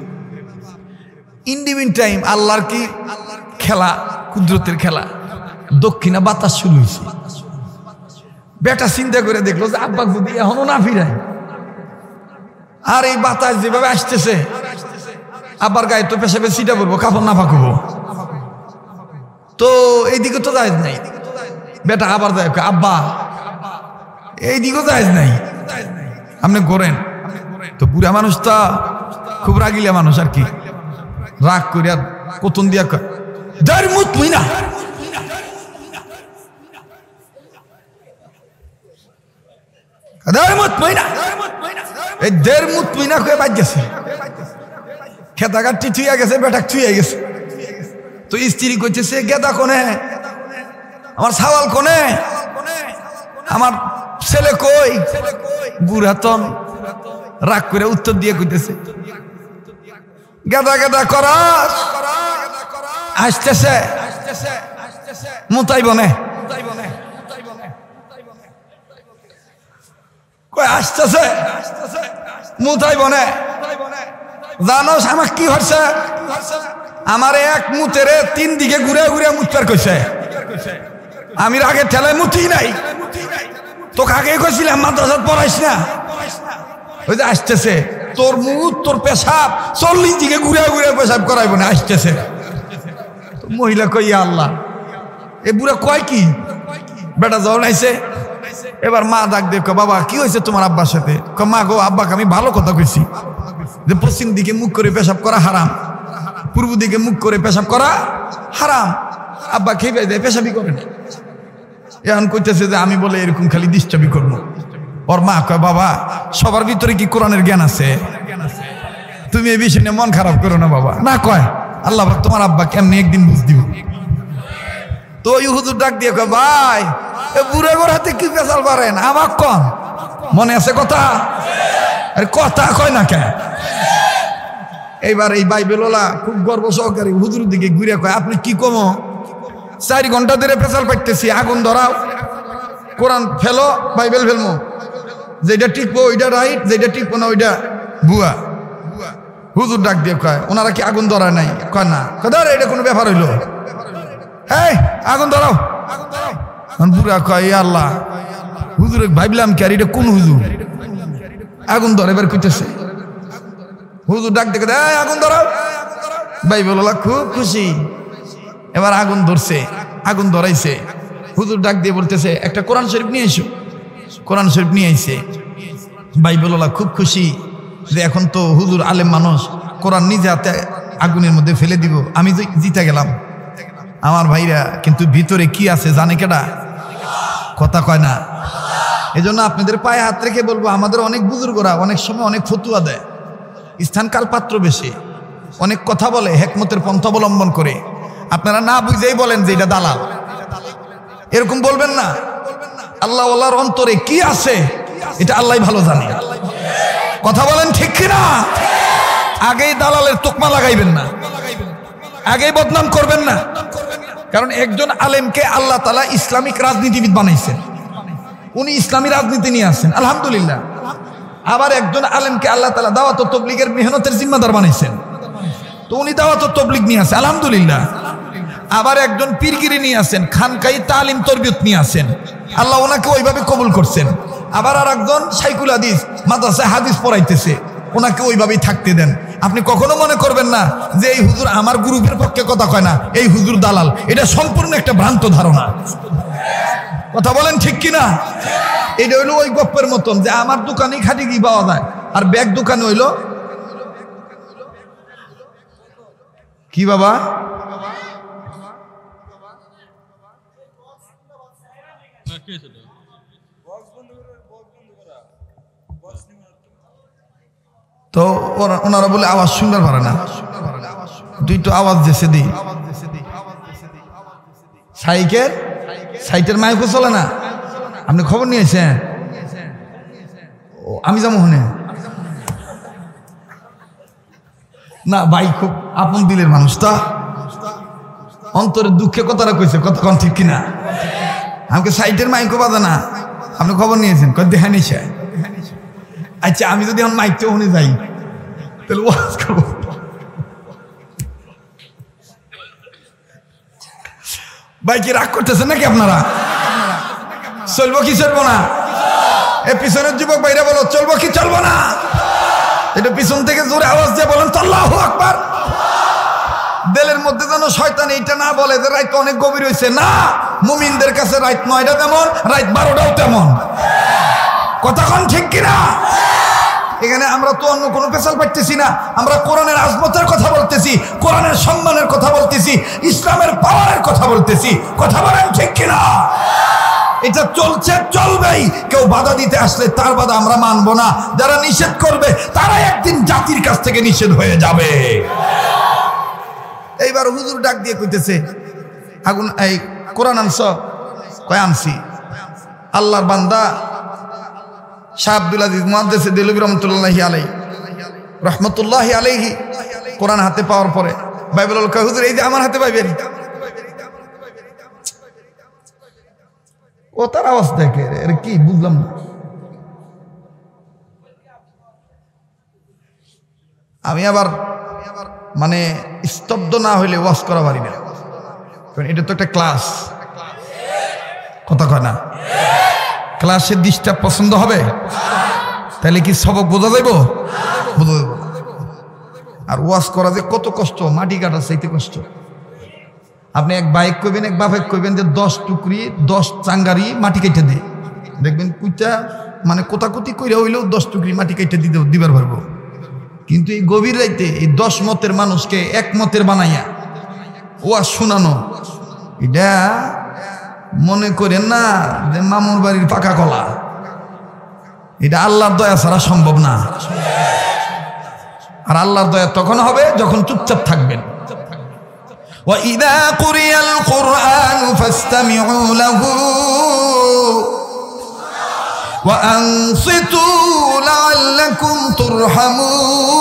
ইন্ডিমিন টাইম আল্লাহর কি খেলা, কুদরতের খেলা, দক্ষিণে বাতাস শুরু হয়েছে। বেটা চিন্তা করে দেখলো যে আব্বা যদি এখনো না ফিরায়, আর এই বাতাস যেভাবে আসতেছে আব্বার গায়ে তো পেশাবে সিটা পড়বো, কাপড় না পাকবো, তো এইদিকে তো জায়েজ নাই। বেটা আবার যায় আব্বা এইদিকেও জায়েজ নাই, আপনি করেন। তো বুড়া মানুষ তা খুব রাগিলা মানুষ আর কি, রাগ করিয়া কতন দিয়া কয় দার মুত মিনা, এই দের মুত মিনা কয়ে বাজ গেছে, খেতাঘাটটি থুইয়া গেছে, বেটা থুইয়া গেছে। তো স্ত্রী করছে গেদা কোনে, আমার ছাওয়াল কোনে, আমার ছেলে কই? বুড়াতন রাগ করে উত্তর দিয়ে কইতেছে গেদা গেদা করাস, আসতেছে মুতাই বনে, কই আসতেছে মুতাই বনে। জানোস আমার কি হচ্ছে? আমার এক মুতেরে 3 দিকে ঘুরে ঘুরে মুতপার কইছে। আমি আগে ঠেলায় মুতি নাই, তোকে আগে কইছিলাম মাদ্রাসাত পড়াইস না। ওই যে আসতেছে তোর মুখ, তোর পেশাব 40 দিকে ঘুরে ঘুরে পেশাব করাইব না, আসতেছে। মহিলা কই আল্লাহ, এ বুড়া কয় কি? বেটা যখন আইছে এবার মা ডাক দিয়ে বাবা কি হয়েছে তোমার আব্বার সাথে? মা গো আব্বাকে আমি ভালো কথা কইছি যে পশ্চিম দিকে মুখ করে পেশাব করা হারাম, পূর্ব দিকে মুখ করে পেশাব করা হারাম। আব্বা খেয়ে দেয়, পেশাবি করে না। এখন কইতেছে যে আমি বলে এরকম খালি ডিস্টার্বই করবো। ওর মা কয় বাবা সবার ভিতরে কি কোরআনের জ্ঞান আছে? তুমি এই বিষয় নিয়ে মন খারাপ করো না বাবা। না কয় আল্লাহ তোমার আব্বা কেমনি একদিন বুঝ দিব। তো ওই হুজুর ডাক দিয়ে কয় ভাই এ বুড়ে গোর হাতে কি পেশাল পারেন, আমার কন মনে আছে কথা? আরে কথা কয় না কে? এইবার এই বাইবেলওয়ালা খুব গর্ব সহকারে হুজুর দিকে ঘুরে কয়, আপনি কি কমো 4 ঘন্টা ধরে পেশাল পাইতেছি, আগুন ধরাও, কোরআন ফেলো, বাইবেল ফেলমো, যেটা টিকবো ওইটা রাইট, যেটা টিকবো না ওইটা ভুয়া। হুজুর ডাক দিয়ে কয়, ওনারা কি আগুন ধরায় নাই? কয় না। কয় এটা কোনো ব্যাপার হইলো, হ্যাঁ আগুন ধরাও। বুড়া কয়, আল্লাহ, হুজুর ভাবলাম কি আর এটা কোন হুজুর, আগুন ধরে এবার কইতেছে। হুজুর ডাক দেখে আগুন ধরাও। বাইবেলওয়ালা খুব খুশি, এবার আগুন ধরছে, আগুন ধরাইছে। হুজুর ডাক দিয়ে বলতেছে, একটা কোরআন শরীফ নিয়ে এসো। কোরআন শরীফ নিয়ে আইছে। বাইবেলওয়ালা খুব খুশি যে এখন তো হুজুর আলেম মানুষ, কোরআন নিজে হাতে আগুনের মধ্যে ফেলে দিব, আমি জিতে গেলাম। আমার ভাইরা কিন্তু ভিতরে কি আছে জানে কেডা? কথা কয় না। এজন্য আপনাদের পায়ে হাত রেখে বলবো, আমাদের অনেক বুজুর্গরা অনেক সময় অনেক ফতুয়া দেয়, স্থানকাল পাত্র বেশি, অনেক কথা বলে, হেকমতের পন্থা অবলম্বন করে। আপনারা না বুঝেই বলেন যে এটা দালাল, এরকম বলবেন না। আল্লাহ ওয়ালার অন্তরে কি আছে এটা আল্লাহ ভালো জানে। কথা বলেন ঠিক কিনা? আগেই দালালের তোকমা লাগাইবেন না, আগেই বদনাম করবেন না। কারণ একজন আলেমকে আল্লাহ তাআলা ইসলামিক রাজনীতিবিদ বানাইছেন, উনি ইসলামী রাজনীতি নিয়ে আসছেন, আলহামদুলিল্লাহ। আবার একজন আলেমকে আল্লাহ তাআলা দাওয়াত ও তাবলীগের মেহনতের জিম্মাদার বানাইছেন, তো উনি দাওয়াত ও তাবলীগ নিয়ে আসেন, আলহামদুলিল্লাহ। আবার একজন পীরগিরি নিয়ে আসেন, খানকাই তালিম তরবিয়ত নিয়ে আসেন, আল্লাহ ওনাকে ওইভাবে কবুল করছেন। আবার আর একজন শাইখুল হাদিস, মাদ্রাসায় হাদিস পড়াইতেছে, ওনাকে ওইভাবেই থাকতে দেন। আপনি কখনো মনে করবেন না যে এই হুজুর আমার গ্রুপের পক্ষে কথা কয় না, এই হুজুর দালাল। এটা সম্পূর্ণ একটা ভ্রান্ত ধারণা। কথা বলেন ঠিক কিনা? এটা হইলো ওই গপ্পের মতন যে আমার দোকানে খাঁটি ঘি পাওয়া যায়, আর ব্যাগ দোকানে হইলো কি বাবা? তো ওনারা বলে আওয়াজ শুনবার পারে না, দুইটো আওয়াজ দিয়েছে দি সাইটের মাইকও চলে না। আপনি খবর নিয়েছেন? আমি যাবো হনে না ভাই, খুব আপন দিলের মানুষ, তা অন্তরের দুঃখে কথাটা কইছে, কতক্ষণ ঠিক কিনা? আমাকে সাইটের মাইকও বাজে না, আপনি খবর নিয়েছেন? দেখা নিছে। আচ্ছা আমি যদি এখন মাইকটা ওখানে যাই তাহলে ওয়াজ করবো। ভাই কি রাগ করতেছেন নাকি আপনারা? চলবো কি চলবো না? এ পিছনের যুবক ভাইরা বলো, চলবো কি চলবো না? এটা পিছন থেকে জোরে আওয়াজ দিয়ে বলেন তো আল্লাহু আকবার। দিলের মধ্যে যেন শয়তান এইটা না বলে যে রাত অনেক গভীর হয়েছে। না, মুমিনদের কাছে রাত 9টা তেমন, রাত 12টাও তেমন। কতক্ষণ ঠিক কিনা? এখানে আমরা তো অন্য কোনো পেশাল পাইতেছি না, আমরা কোরআনের আজমতের কথা বলতেছি, কোরআনের সম্মানের কথা বলতেছি, ইসলামের পাওয়ারের কথা বলতেছি। কথা বলেন ঠিক কিনা? এটা চলছে, চলবেই। কেউ বাধা দিতে আসলে তার বাধা আমরা মানবো না। যারা নিষেধ করবে তারা একদিন জাতির কাছ থেকে নিষেধ হয়ে যাবে। এইবার হুজুর ডাক দিয়ে কইতেছে, আগুন এই কোরআন আনছ? কয় আনছি। আল্লাহর বান্দা শাহ আব্দুল আজিজ মুহাদ্দিস দেলভী রহমতুল্লাহি আলাইহি কোরআন হাতে পাওয়ার পরে বাইবেল কয়, হুজুর এই যে আমার হাতে পাইবেন। ও তার আওয়াজ দেখে, এর কি বুঝলাম না। আমি আবার মানে স্তব্ধ না হইলে ওয়াজ করা পারি না, কারণ এটা তো একটা ক্লাস। কথা কয় না? ক্লাসের ডিস্টার্ব পছন্দ হবে? তাহলে কি সবক বোঝা যাইব? বোঝা যাইব। আর ওয়াজ করা যে কত কষ্ট, মাটি কাটা চাইতে কষ্ট। আপনি এক বাইক কইবেন, এক বাপেক কইবেন যে 10 টুকরি 10 চাঙ্গারি মাটি কেটে দে, দেখবেন কুইটা মানে কোতাকুতি কইরা হইলেও 10 টুকরি মাটি কেটে দিবার পারবো। কিন্তু এই গভীর রাইতে এই 10 মতের মানুষকে এক মতের বানাইয়া ওয়াজ শোনানো, এটা মনে করেন না যে মামুর বাড়ির পাকা কলা। এটা আল্লাহর দয়া ছাড়া সম্ভব না। আর আল্লাহর দয়া তখন হবে যখন চুপচাপ থাকবেন। وَإِذَا قُرِئَ الْقُرْآنُ فَاسْتَمِعُوا لَهُ وَأَنصِتُوا لَعَلَّكُمْ تُرْحَمُونَ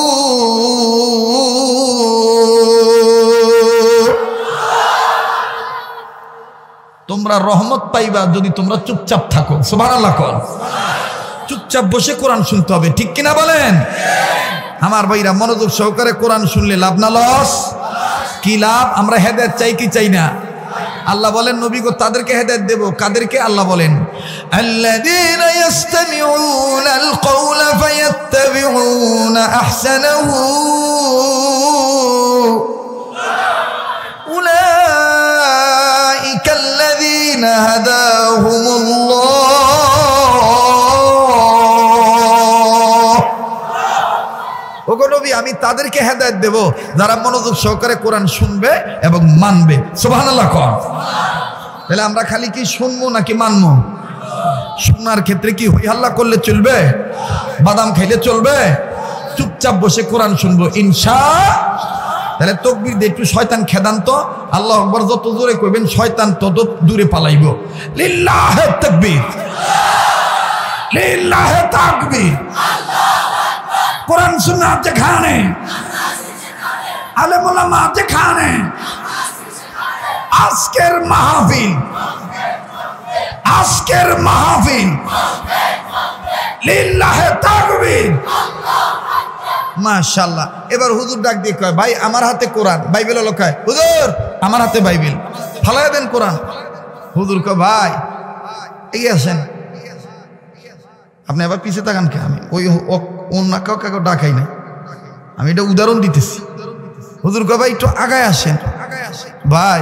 তোমরা রহমত পাইবা যদি তোমরা চুপচাপ থাকো। সুবহানাল্লাহ কর। চুপচাপ বসে কোরআন শুনতে হবে, ঠিক কিনা বলেন? আমার ভাইরা মনোযোগ সহকারে কোরআন শুনলে লাভ না লস? কি লাভ? আমরা হেদায়েত চাই কি চাই না? আল্লাহ বলেন নবী গো তাদেরকে হেদায়েত দেব। কাদেরকে? আল্লাহ বলেন আল্লাযীনা ইস্তামিউনাল কওলা ফায়াত্তাবিউনা আহসানাহু উলাইকাল্লাযীনা হাদাহুমুল্লাহ। ওগো নবী আমি তাদেরকে হেদায়েত দেব যারা মনোযোগ সহকারে কোরআন শুনবে এবং মানবে। সুবহানাল্লাহ কর। তাহলে আমরা খালি কি শুনবো নাকি মানবো? শোনার ক্ষেত্রে কি হই হাল্লা করলে চলবে? বাদাম খাইলে চলবে? চুপচাপ বসে কোরআন শুনবো ইনশাআল্লাহ। তাহলে তাকবীর দিয়ে একটু শয়তান খেদান তো। আল্লাহু আকবার যত জোরে কইবেন শয়তান তত দূরে পালাইব। লিল্লাহি তাকবীর, লিল্লাহি তাকবীর। কোরআন সুন্নাহ যেখানে, আলেম ওলামা যেখানে, আজকের মাহফিল, আজকের মাহফিল লিল্লাহি তাকবীর। মাশাআল্লাহ। এবার হুজুর ডাক দিয়ে কয় ভাই আমার হাতে কোরআন। বাইবেল হলো কয় হুজুর আমার হাতে বাইবেল, ফালাইয়া দেন কোরআন। হুজুর কয় ভাই এই আছেন আপনি আবার পিছিয়ে তাকান কে? আমি ওই অন্য কাউকে ডাকাই নাই, আমি এটা উদাহরণ দিতেছি। হুজুর কয় ভাই একটু আগায় আসেন। ভাই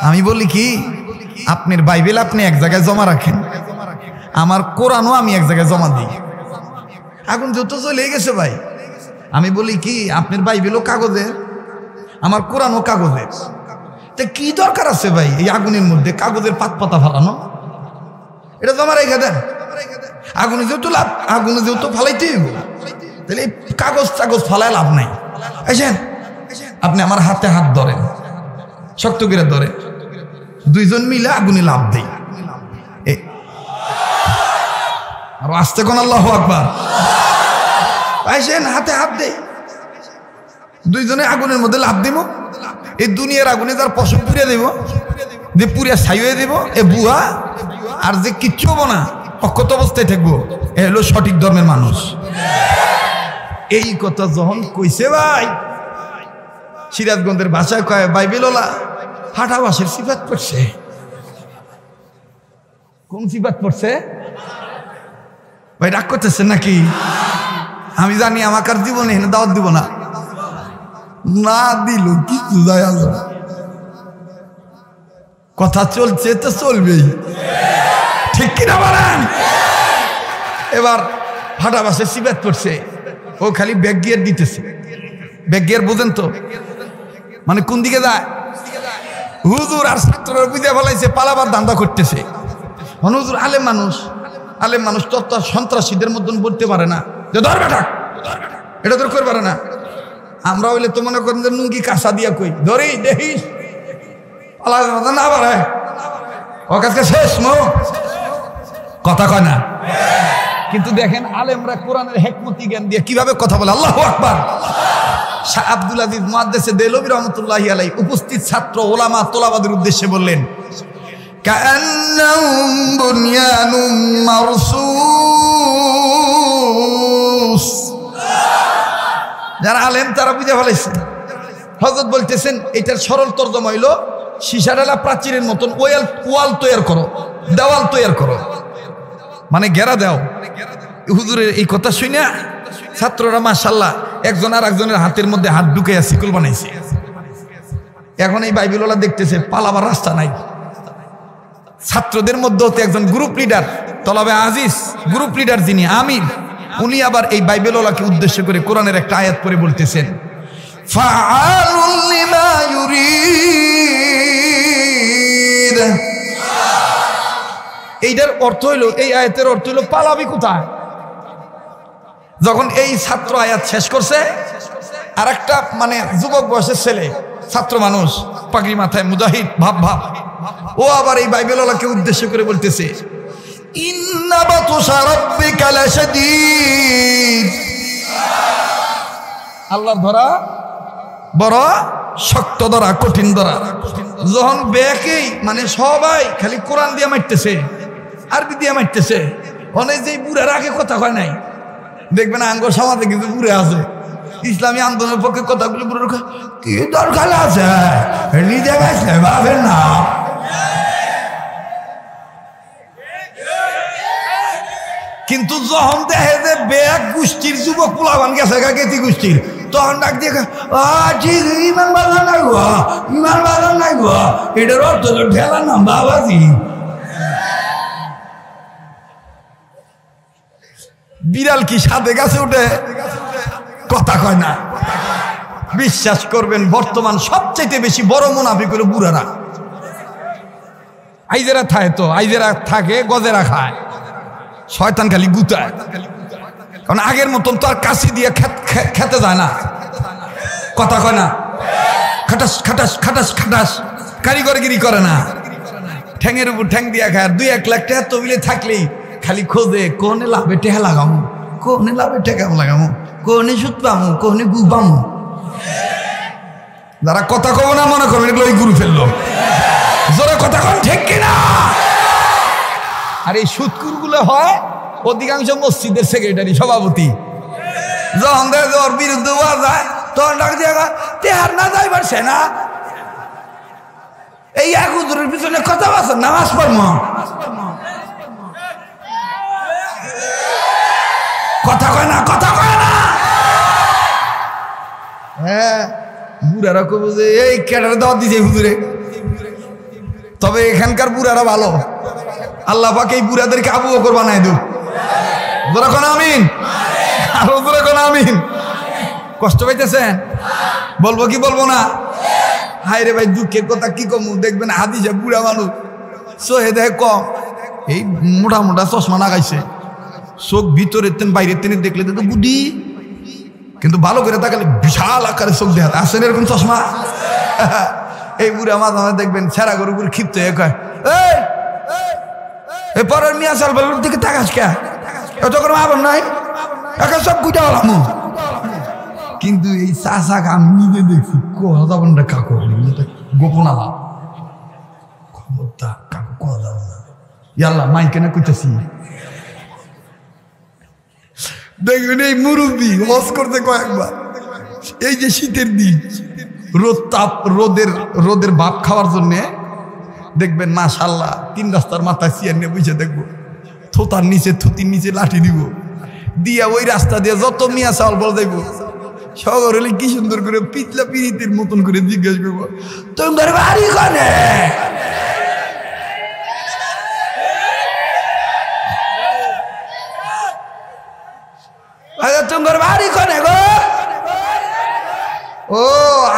আমি বলি কি আপনার বাইবেল আপনি এক জায়গায় জমা রাখেন, আমার কোরআনও আমি এক জায়গায় জমা দিই। এখন যত চলে গেছে ভাই, আমি বলি কি আপনার বাইবেলও কাগজের, আমার কোরআনও কাগজের। তা কি দরকার আছে ভাই এই আগুনের মধ্যে কাগজের পাত পাতা ফালানো? এটা জমা রেখে দেন। আগুনে যেহেতু লাভ, আগুনে যেহেতু ফালাইতে হইব, তাহলে এই কাগজ টাগজ ফালায় লাভ নাই। আসেন আপনি আমার হাতে হাত ধরেন, শক্ত করে ধরে, দুইজন মিলে আগুনে লাভ দেই। আর আস্তে কোন আল্লাহু আকবার। আসেন হাতে হাত দেই, দুইজনে আগুনের মধ্যে লাভ দিব। এই দুনিয়ার আগুনে যার পশম পুড়িয়ে দেব, যে পুড়িয়া ছাই হয়ে দেব এ বুয়া, আর যে কিচ্ছু হবো না অক্ষত অবস্থায় থাকবো এ হলো সঠিক ধর্মের মানুষ। এই কথা যখন কইছে ভাই, সিরাজগঞ্জের ভাষায় কয় বাইবেলওয়ালা ফাটা বাসের সিফাত পড়ছে। কোন সিফাত পড়ছে ভাই? রাগ করতেছেন নাকি? আমি জানি আমাকে আর জীবনে এখানে দাওয়াত দিব না, না দিল কিছু যায় আলো। কথা চলছে তো চলবেই, ঠিক কিনা বলেন? এবার ফাটা বাসের সিফাত পড়ছে, ও খালি ব্যাগ গিয়ার দিতেছে। ব্যাগ গিয়ার বোঝেন তো, মানে কোন দিকে যায়? হুজুর আর ছাত্ররা বুঝে ফেলাইছে, পালাবার ধান্দা করতেছে। হুজুর আলেম মানুষ, আলেম মানুষ তো সন্ত্রাসীদের মতন বলতে পারে না যে ধর বেটা, এটা তোর করতে পারে না। আমরা হইলে তো মনে করেন যে নুঙ্গি কাঁচা দিয়া কই ধরি দেখিস পালা না পারে, ও কাছে শেষ মো কথা কয় না। কিন্তু দেখেন আলেমরা কোরআনের হিকমতি জ্ঞান দিয়ে কিভাবে কথা বলে। আল্লাহু আকবার। শাহ আব্দুল আজিজ মুহাদ্দিস দেলবি রাহমাতুল্লাহি আলাইহি উপস্থিত ছাত্র ওলামা তোলাবাদের উদ্দেশ্যে বললেন, কাআন্নাহুম বুনয়ানুম মারসুস। যারা আলেম তারা বুঝে ফেলেছে। হযরত বলতেছেন এটার সরল তরজমা হইল সীসাডালা প্রাচীরের মতন ওয়াল তৈরি করো, দেওয়াল তৈরি করো, মানে ঘেরা দাও। হুজুরের এই কথা শুনে ছাত্ররা মাশাআল্লাহ একজন আর একজনের হাতের মধ্যে হাত ঢুকাইয়া শিকল বানাইছে। এখন এই বাইবেলওয়ালা দেখতেছে পালাবার রাস্তা নাই। ছাত্রদের মধ্যে হতে একজন গ্রুপ লিডার, তলাবে আজিজ গ্রুপ লিডার যিনি আমির, উনি আবার এই বাইবেলওয়ালাকে উদ্দেশ্য করে কোরআনের একটা আয়াত পড়ে বলতেছেন, ফাআলুল লিমা ইউরিদ। এইটার অর্থ হইল, এই আয়াতের অর্থ হইল পালাবি কোথায়? যখন এই ছাত্র আয়াত শেষ করছে, আর একটা মানে যুবক বয়সের ছেলে ছাত্র মানুষ, পাগড়ি মাথায়, মুজাহিদ ভাব ভাব, ও আবার এই বাইবেলওয়ালাকে উদ্দেশ্য করে বলতেছে, ইন্না বাতুশা রাব্বিকা লাশাদীদ। আল্লাহর ধরা বড় শক্ত ধরা, কঠিন ধরা। যখন বেকেই মানে সবাই খালি কোরআন দিয়ে মারতেছে, আরবি দিয়ে মারতেছে, অনেক যে বুড়ার আগে কথা কয় নাই। দেখবেন আঙ্গর সমাজে কিন্তু বুড়ে আছে, ইসলামী আন্দোলনের পক্ষে কথাগুলো বুড়োর কি দরকার আছে, নিজে গেছে ভাবেন না। কিন্তু যখন দেখে যে বেক গোষ্ঠীর যুবক পোলাবান গেছে গেতি গোষ্ঠীর, তখন ডাক দিয়ে ঠিক ইমান বাজার নাই গো, ইমান বাজার নাই গো, এটার অর্থ হলো ঠেলার নাম বাবাজি। বিড়াল কি সাথে গাছে উঠে কথা কয় না? বিশ্বাস করবেন বর্তমান সবচাইতে বেশি বড় মুনাফিক হলো বুড়ারা। আইজেরা থাকে, তো আইজেরা থাকে গজেরা খায়, শয়তান খালি গুতায়। কারণ আগের মতন তো আর কাশি দিয়ে খেতে যায় না, কথা কয় না, খাটাস খাটাস খাটাস খাটাস কারিগরগিরি করে না, ঠ্যাঙের উপর ঠ্যাং দিয়া খায়। 2-1 লাখ টাকা তবিলে থাকলেই খালি খোঁজে কোনে লাভে টেহা লাগামো, কোনে লাভে টেকা লাগামো, কোনে সুদ পামো, কোনে গু পামো। যারা কথা কব না মনে করবেন এগুলো ওই গুরু ফেললো, জোরে কথা কন ঠিক কিনা? আর এই সুদকুর গুলো হয় অধিকাংশ মসজিদের সেক্রেটারি সভাপতি। যখন দেখে ওর বিরুদ্ধে হওয়া যায় তখন ডাক দিয়ে তেহার না যাইবার সে না, এই এক হুজুরের পিছনে কথা বলছেন নামাজ পড়বো, কথা কয় না, কথা কয় না। হ্যাঁ, বুড়ারা কব যে এই ক্যাটারে দাওয়াত দিছে হুজুরে। তবে এখানকার বুড়ারা ভালো, আল্লাহ পাক এই বুড়াদেরকে আবু বকর বানায় দেব। জোরে কোন আমিন, আরো জোরে কোন আমিন। কষ্ট পাইতেছেন? বলবো কি বলবো না? হায় রে ভাই, দুঃখের কথা কি কমু। দেখবেন হাদিসে বুড়া মানুষ সোহে দেহে কম, এই মোটা মোটা চশমা লাগাইছে, চোখ ভিতরে তেন বাইরে তেনে দেখলে তো বুদ্ধি, কিন্তু ভালো করে তাকালে বিশাল আকারে চোখ দেখা আসেন এরকম চশমা। এই বুড়া মাঝে মাঝে দেখবেন ছেঁড়া গরুর উপর ক্ষিপ্ত হয়ে কয় এই পরের মিয়া চাল বেলার দিকে তাকাস কে, এত করে আবার নাই একা সব গুটা হলাম। কিন্তু এই চাষাকে আমি নিজে দেখছি কোয়া যাবেন না কাকু, গোপন আলাপ খবরদার কাকু কোয়া যাবে না, ইয়াল্লা মাই কেন কইতেছি। দেখবেন এই মুরব্বী হজ করতে কয়েকবার, এই যে শীতের দিন রোদ তাপ, রোদের ভাপ খাওয়ার জন্যে দেখবেন মাশাআল্লাহ 3 রাস্তার মাথায় চেয়ার নিয়ে বসে দেখবো, থোতার নিচে থুতির নিচে লাঠি দিব দিয়া ওই রাস্তা দিয়ে যত মিয়া চাউল বল যাইব শহর হলে কি সুন্দর করে পিতলা পিরিতির মতন করে জিজ্ঞেস করবো তোমার বাড়ি কনে, তোমার বাড়ি কনে গো। ও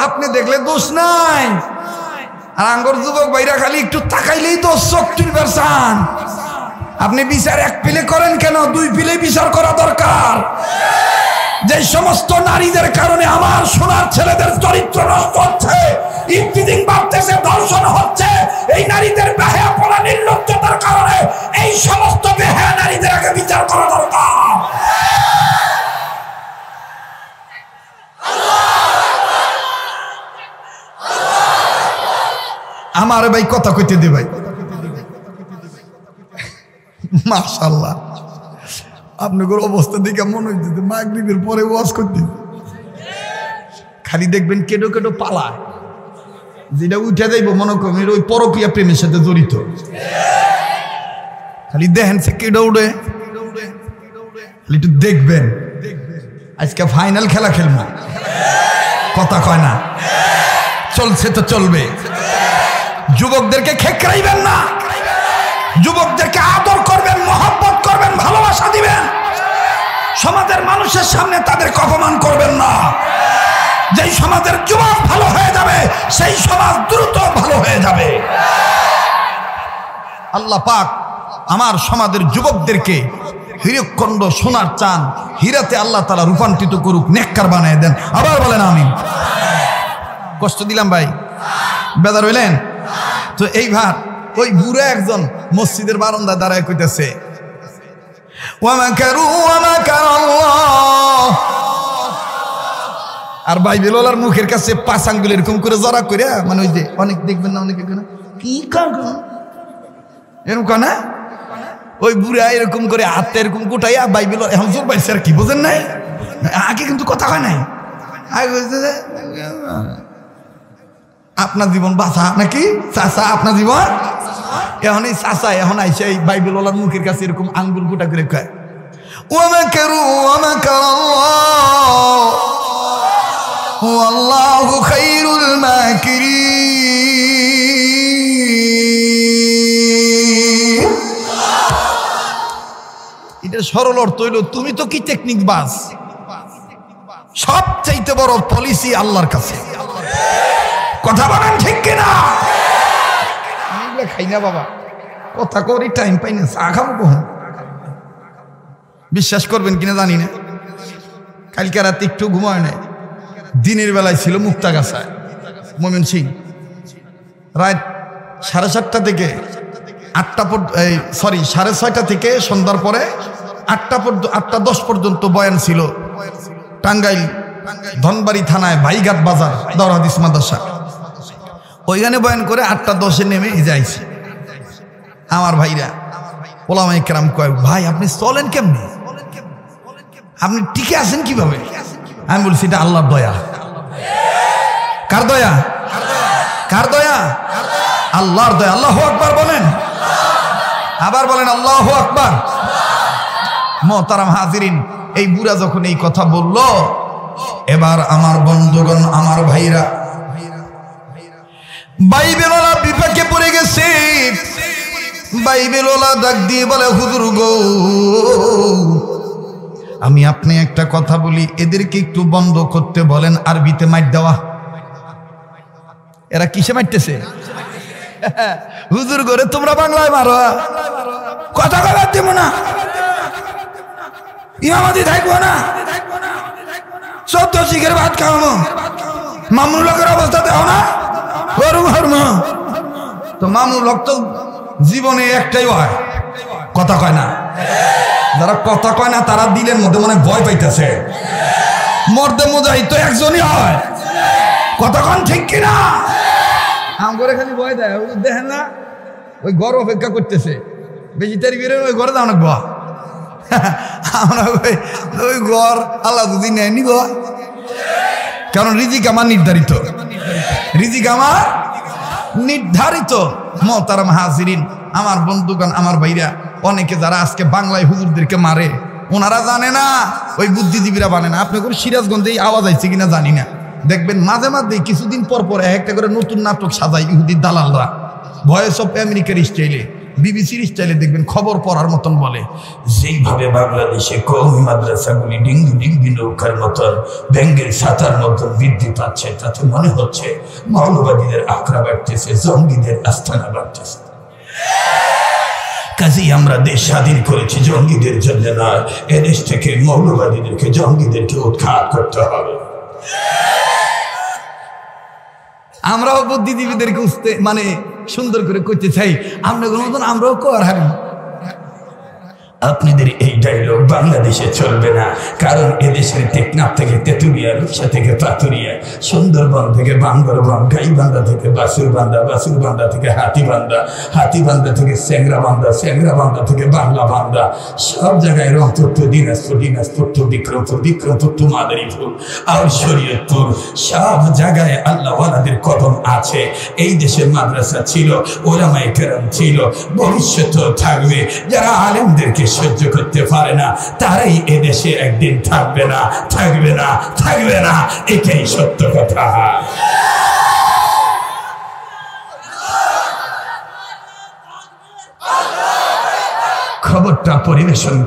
আপনি দেখলে দোষ নাই, আর আঙ্গর যুবক ভাইরা খালি একটু তাকাইলেই দোষ চোখ তুলবার চান। আপনি বিচার 1 পিলে করেন কেন, 2 পিলে বিচার করা দরকার। যে সমস্ত নারীদের কারণে আমার সোনার ছেলেদের চরিত্র নষ্ট হচ্ছে, ইফতিজিং বাড়তেছে, ধর্ষণ হচ্ছে, এই নারীদের বেহায়াপনা নির্লজ্জতার কারণে এই সমস্ত বেহায়া নারীদের আগে বিচার করা দরকার। আমার ভাই কথা কইতে দে ভাই, মাশাআল্লাহ আপনাদের অবস্থা দেখে মনে হইতেছে মাগরিবের পরে ওয়াজ করতে। খালি দেখবেন কেডো কেডো পালায়, যেটা উঠে যাইব মনে করেন ওই পরকীয়া প্রেমের সাথে জড়িত। খালি দেখেন সে কেডো উঠে, খালি একটু দেখবেন। আজকে ফাইনাল খেলা খেলবো, কথা কয় না, চলছে তো চলবে। যুবকদেরকে খেকরাইবেন না, যুবকদেরকে আদর করবেন, মহব্বত করবেন, ভালোবাসা দিবেন। সমাজের মানুষের সামনে তাদেরকে অপমান করবেন না। যেই সমাজের যুবক ভালো হয়ে যাবে সেই সমাজ দ্রুত ভালো হয়ে যাবে। আল্লাহ পাক আমার সমাজের যুবকদেরকে হীরকখণ্ড সোনার চান হীরাতে আল্লাহ তাআলা রূপান্তরিত করুক, নেককার বানিয়ে দেন। আবার বলেন আমিন। কষ্ট দিলাম ভাই, বেদার হইলেন তো? এইবার ওই বুড়া একজন মসজিদের বারান্দায় দাঁড়ায় কইতেছে ওয়া মাকারু ওয়া মাকারাল্লাহ আর বাইবেলওয়ালার মুখের কাছে 5 আঙ্গুল এরকম করে জড়া করে, মানে ওই যে অনেক দেখবেন না, অনেকে কি এরকম না, ওই বুড়া এরকম করে হাতে এরকম গোটাইয়া বাইবেল এখন জোর পাইছে আর কি, বোঝেন নাই? আগে কিন্তু কথা হয় নাই, আগে বলছে যে আপনার জীবন বাঁচা নাকি চাচা, আপনার জীবন এখন এই চাচা এখন আইসে এই বাইবেলওয়ালার মুখের কাছে এরকম আঙ্গুল গোটা করে কয় ওয়ামাকারু ওয়ামাকারাল্লাহ ওয়াল্লাহু খায়রুল মাকিরিন। এটা সরল অর্থ হইল তুমি তো কি টেকনিক বাস, সবচাইতে বড় পলিসি আল্লাহর কাছে। কথা বলেন ঠিক কিনা? আমি খাই না বাবা, কথা করি টাইম পাই না, চা খাবো কখন? বিশ্বাস করবেন কিনা জানি না, কালকে রাতে একটু ঘুমায় নাই, দিনের বেলায় ছিল মুক্তাগাছায় ময়মনসিং, রাত 7:30 থেকে 8টা, 6:30 থেকে সন্ধ্যার পরে 8:10 পর্যন্ত বয়ান ছিল টাঙ্গাইল ধনবাড়ি থানায় ভাইঘাট বাজার দাওরাত হাদিস মাদ্রাসা। ওইখানে বয়ান করে 8:10 নেমে যাইছে। আমার ভাইরা ওলামায়ে কেরাম কয়, ভাই আপনি চলেন কেমনি, আপনি টিকে আছেন কিভাবে? আমি বলছি এটা আল্লাহর দয়া। কার দয়া? কার দয়া? আল্লাহর দয়া। আল্লাহু আকবার বলেন, আবার বলেন আল্লাহু আকবার। মুহতারাম হাজিরিন, এই বুড়া যখন এই কথা বলল, এবার আমার বন্ধুগণ, আমার ভাইরা, বাইবেলওয়ালা বিপাকে পড়ে গেছে। বাইবেলওয়ালা ডাক দিয়ে বলে, হুজুর গো, আমি আপনি একটা কথা বলি, এদেরকে একটু বন্ধ করতে বলেন আরবিতে মাইর দেওয়া। এরা কিসে মারতেছে? হুজুর করে তোমরা বাংলায় মারো, কথা বলার দেব না, ইমামতি থাকবো না, 14 শিখের ভাত খাওয়াবো, মামুনুল হকের অবস্থা দেও না, তো মামুনুল হক তো জীবনে একটাই হয়, কথা কয় না। যারা কথা কয় না তারা দিলের মধ্যে মনে ভয় পাইতেছে। মর্দে মুজাহিদ তো একজনই হয়, কথা কন ঠিক কিনা? আম করে খালি ভয় দেয়, দেখেন না ওই ঘর অপেক্ষা করতেছে, বেশি তারিখ বেরোয় ওই ঘরে দাও না গোয়া, আমরা ওই ঘর আল্লাহ যদি নেয়নি গোয়া, কারণ রিজিক আমার নির্ধারিত, রিজিক আমার নির্ধারিত। মুহতারাম হাজিরিন, আমার বন্ধুগণ, আমার ভাইরা, অনেকে যারা আজকে বাংলায় হুজুরদেরকে মারে, ওনারা জানে না, ওই বুদ্ধিজীবীরা বানে না। আপনি করে সিরাজগঞ্জে এই আওয়াজ আইছে কিনা জানি না, দেখবেন মাঝে মাঝে কিছুদিন পর পর একটা করে নতুন নাটক সাজায় ইহুদির দালালরা, ভয়েস অফ আমেরিকার স্টাইলে, বিবিসির স্টাইলে দেখবেন খবর পড়ার মতন বলে, যেইভাবে বাংলাদেশে কওমি মাদ্রাসাগুলি ডিঙ্গি ডিঙ্গি নৌকার মতন ব্যাঙ্গের ছাতার মতন বৃদ্ধি পাচ্ছে, তাতে মনে হচ্ছে মৌলবাদীদের আখড়া বাড়তেছে, জঙ্গিদের আস্তানা বাড়তেছে। কাজেই আমরা দেশ স্বাধীন করেছি জঙ্গিদের জন্য নয়, এদেশ থেকে মৌলবাদীদেরকে, জঙ্গিদেরকে উৎখাত করতে হবে। আমরাও বুদ্ধিজীবীদেরকে মানে সুন্দর করে করতে চাই, আপনাদের মতন আমরাও কর হারি। আপনাদের এই ডায়লগ বাংলাদেশে চলবে না, কারণ এদেশের টেকনাফ থেকে তেঁতুলিয়া, রূপসা থেকে পাতুরিয়া, সুন্দরবন থেকে বান্দরবন, গাইবান্ধা থেকে বাসুরবান্ধা, বাসুরবান্ধা থেকে হাতিবান্ধা, হাতিবান্ধা থেকে স্যাংরাবান্ধা, স্যাংরাবান্ধা থেকে বাংলা বান্ধা, সব জায়গায় Rangpur to Dinajpur, Dinajpur to Bikrampur, Bikrampur to Madaripur আর শরীয়তপুর, সব জায়গায় আল্লাহওয়ালাদের কদম আছে। এই দেশের মাদ্রাসা ছিল, ওলামায়ে কেরাম ছিল, ভবিষ্যতেও থাকবে। যারা আলেমদেরকে সহ্য করতে পারে না তারাই এদেশে একদিন থাকবে না, থাকবে না, থাকবে না, এটাই সত্য কথা। খবরটা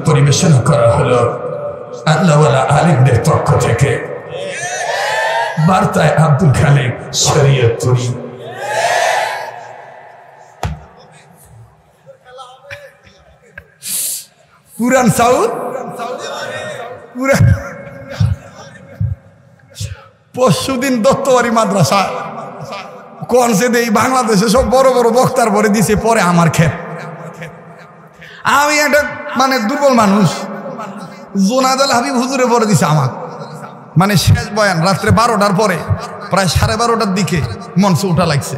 পরিবেশনা করা হলো আল্লাহওয়ালা আলেমদের পক্ষ থেকে। বার্তায় আব্দুল খালেক, শরীয়তপুরি। পুরান সাউথ, পরশুদিন দত্তবাড়ি মাদ্রাসা কনসে দেই, বাংলাদেশে সব বড় বড় বক্তার পরে দিছে, পরে আমার ক্ষেত। আমি একটা মানে দুর্বল মানুষ, জোনাদ আল হাবিব হুজুরে পরে দিছে আমার, মানে শেষ বয়ান রাত্রে 12টার পরে প্রায় 12:30টার দিকে মঞ্চে ওঠা লাগছে।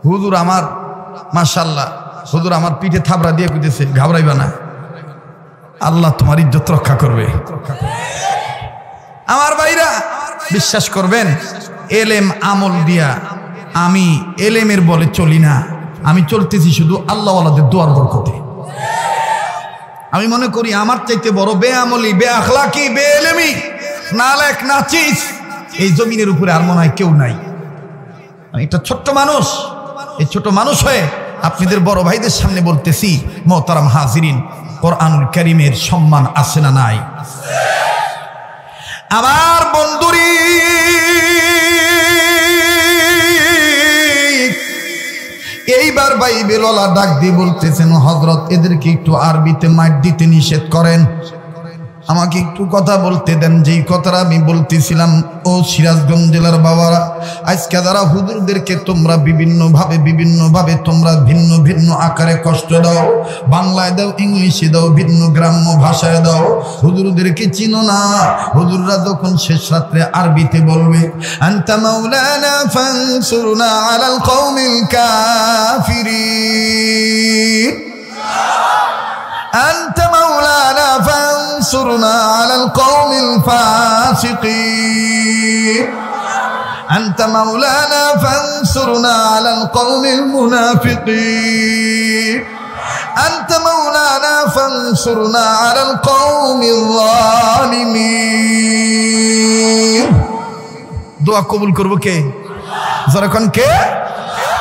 হুজুর আমার মাশাআল্লাহ, হুজুর আমার পিঠে থাবড়া দিয়ে কইতেছে, ঘাবড়াইবা না, আল্লাহ তোমার ইজ্জত রক্ষা করবে। আমার ভাইরা বিশ্বাস করবেন, এলেম আমল দিয়া আমি এলেমের বলে চলি না, আমি চলতেছি শুধু আল্লাহওয়ালাদের দোয়ার বরকতে। আমি মনে করি আমার চাইতে বড় বেআমলি, বেআখলাকি, বেএলেমি, নালায়েক, নাচিস এই জমিনের উপরে আর মনে হয় কেউ নাই। আমি একটা ছোট্ট মানুষ, এই ছোট মানুষ হয়ে আপনাদের বড় ভাইদের সামনে বলতেছি, মোহতারাম হাজিরিন, কোরআনুল কারীমের সম্মান আছে না নাই? আমার বন্ধুরি, এইবার বাইবেলওয়ালা ডাক দিয়ে বলতেছেন, হযরত এদেরকে একটু আরবিতে মাইট দিতে নিষেধ করেন, আমাকে একটু কথা বলতে দেন। যেই কথাটা আমি বলতেছিলাম, ও সিরাজগঞ্জ জেলার বাবারা, আজকে যারা হুজুরদেরকে তোমরা বিভিন্নভাবে তোমরা ভিন্ন ভিন্ন আকারে কষ্ট দাও, বাংলায় দাও, ইংলিশে দাও, ভিন্ন গ্রাম্য ভাষায় দাও, হুজুরদেরকে চিনো না। হুজুররা যখন শেষ রাত্রে আরবিতে বলবে, আনতা মাওলানা ফানসুরনা আলাল কওমিল কাফিরিন, أنت مولانا فانصرنا على القوم الفاسقين، أنت مولانا فانصرنا على القوم المنافقين، أنت مولانا فانصرنا على القوم الظالمين। দোয়া কবুল করব কে? যখন কে?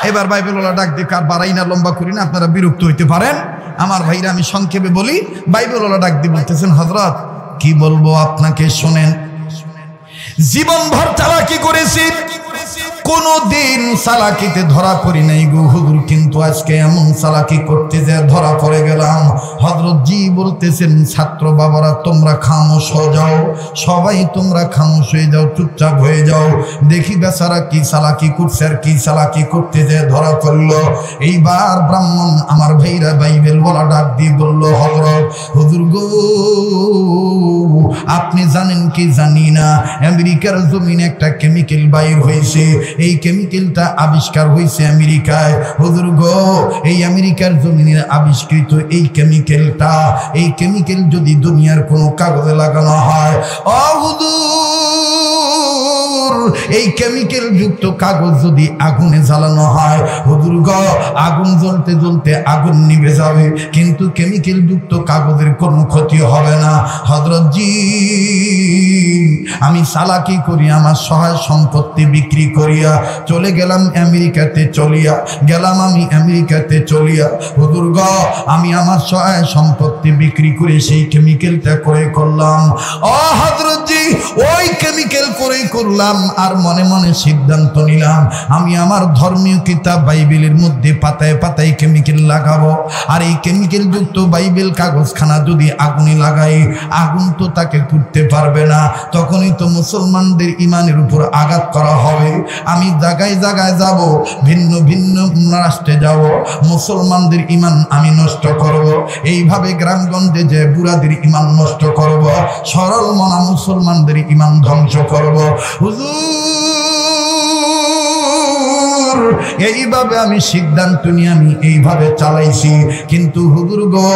এবার বাইবেলওয়ালা ডাক দিয়ে, কার বাড়াই না লম্বা করি না, আপনারা বিরক্ত হইতে পারেন। আমার ভাইরা আমি সংক্ষেপে বলি, বাইবেলওয়ালা ডাক দিয়ে বলতেছেন, হযরত কি বলবো আপনাকে, শোনেন। জীবনভর চালাকি করেছি, কোনদিন চালাকিতে ধরা পড়ি নাই গো হুজুর, কিন্তু আজকে এমন চালাকি করতে যে ধরা পড়ে গেলাম। হযরত জি বলতেছেন, ছাত্র বাবারা তোমরা খামোশ হয়ে যাও, সবাই তোমরা খামোশ হয়ে যাও, চুপচাপ হয়ে যাও, দেখি বেচারা কি চালাকি করছে আর কি চালাকি করতে যে ধরা পড়লো। এইবার ব্রাহ্মণ আমার ভাইরা বাইবেল বলা ডাক দিয়ে বলল, হযরত হুজুর গো, আপনি জানেন কি জানি না, আমেরিকার জমিনে একটা কেমিক্যাল বাইর হয়েছে, এই কেমিক্যালটা আবিষ্কার হয়েছে আমেরিকায়। হুজুর গো, এই আমেরিকার জমিনে আবিষ্কৃত এই কেমিক্যালটা, এই কেমিক্যাল যদি দুনিয়ার কোনো কাগজে লাগানো হয়, ও হুজুর, এই কেমিক্যাল যুক্ত কাগজ যদি আগুনে জ্বালানো হয়, হুজুর গো, আগুন জ্বলতে জ্বলতে আগুন নিভে যাবে, কিন্তু কেমিক্যাল যুক্ত কাগজের কোনো ক্ষতি হবে না। হযরত জি, আমি চালাকি করি, আমার সহায় সম্পত্তি বিক্রি করিয়া চলে গেলাম আমেরিকাতে, চলিয়া গেলাম আমি আমেরিকাতে চলিয়া। হুজুর গো, আমি আমার সহায় সম্পত্তি বিক্রি করে সেই কেমিক্যালটা ক্রয় করলাম। ও হযরত জি, ওই কেমিক্যাল ক্রয় করলাম আর মনে মনে সিদ্ধান্ত নিলাম, আমি আমার ধর্মীয় কিতাব বাইবেলের মধ্যে পাতায় পাতায় কেমিক্যাল লাগাবো। আর এই কেমিক্যাল যুক্ত বাইবেল কাগজখানা যদি আগুনে লাগাই, আগুন তো তাকে করতে পারবে না, তখনই তো মুসলমানদের ইমানের উপর আঘাত করা হবে। আমি জায়গায় জায়গায় যাব, ভিন্ন ভিন্ন রাষ্ট্রে যাব, মুসলমানদের ইমান আমি নষ্ট করব, এইভাবে গ্রামগঞ্জে যে বুড়াদের ইমান নষ্ট করব, সরল মনা মুসলমানদের ইমান ধ্বংস করব। হুজুর, এইভাবে আমি সিদ্ধান্ত নিয়ে আমি এইভাবে চালাইছি, কিন্তু হুজুর গো,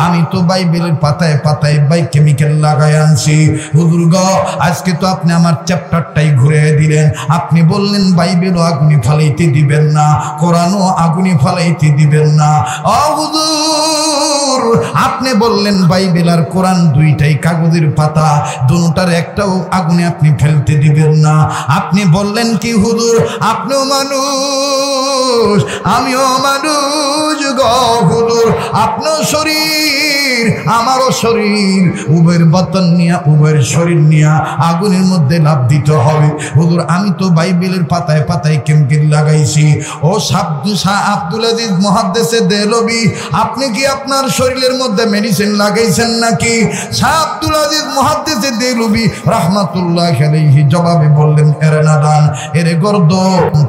আমি তো বাইবেলের পাতায় পাতায় কেমিক্যাল লাগাই আনছি। হুজুর গো, আজকে তো আপনি আমার চ্যাপ্টারটাই ঘুরে দিলেন, আপনি বললেন বাইবেলও আগুনে ফালাইতে দিবেন না, কোরআনও আগুনে ফালাইতে দিবেন না। ও হুজুর, আপনি বললেন বাইবেল আর কোরআন দুইটাই কাগজের পাতা, দুটার একটাও আগুনে আপনি ফেলতে দিবেন না। আপনি বললেন কি হুজুর, আপনিও মানুষ আমিও মানুষ গো হুজুর, আপনার শরীর আমারও শরীর, উভয়ের বাতন নিয়ে উভয়ের শরীর নিয়ে আগুনের মধ্যে লাভ দিতে হবে। হুজুর, আমি তো বাইবেলের পাতায় পাতায় কেমিক্যাল লাগাইছি। ও শাহ আব্দুল আজিজ মুহাদ্দিসে দেহলভী, আপনি কি আপনার শরীরের মধ্যে মেডিসিন লাগাইছেন নাকি? শাহ আব্দুল আজিজ মুহাদ্দিসে দেহলভী রাহমাতুল্লাহি আলাইহি জবাবে বললেন, এরে নাদান, এরে গর্দ,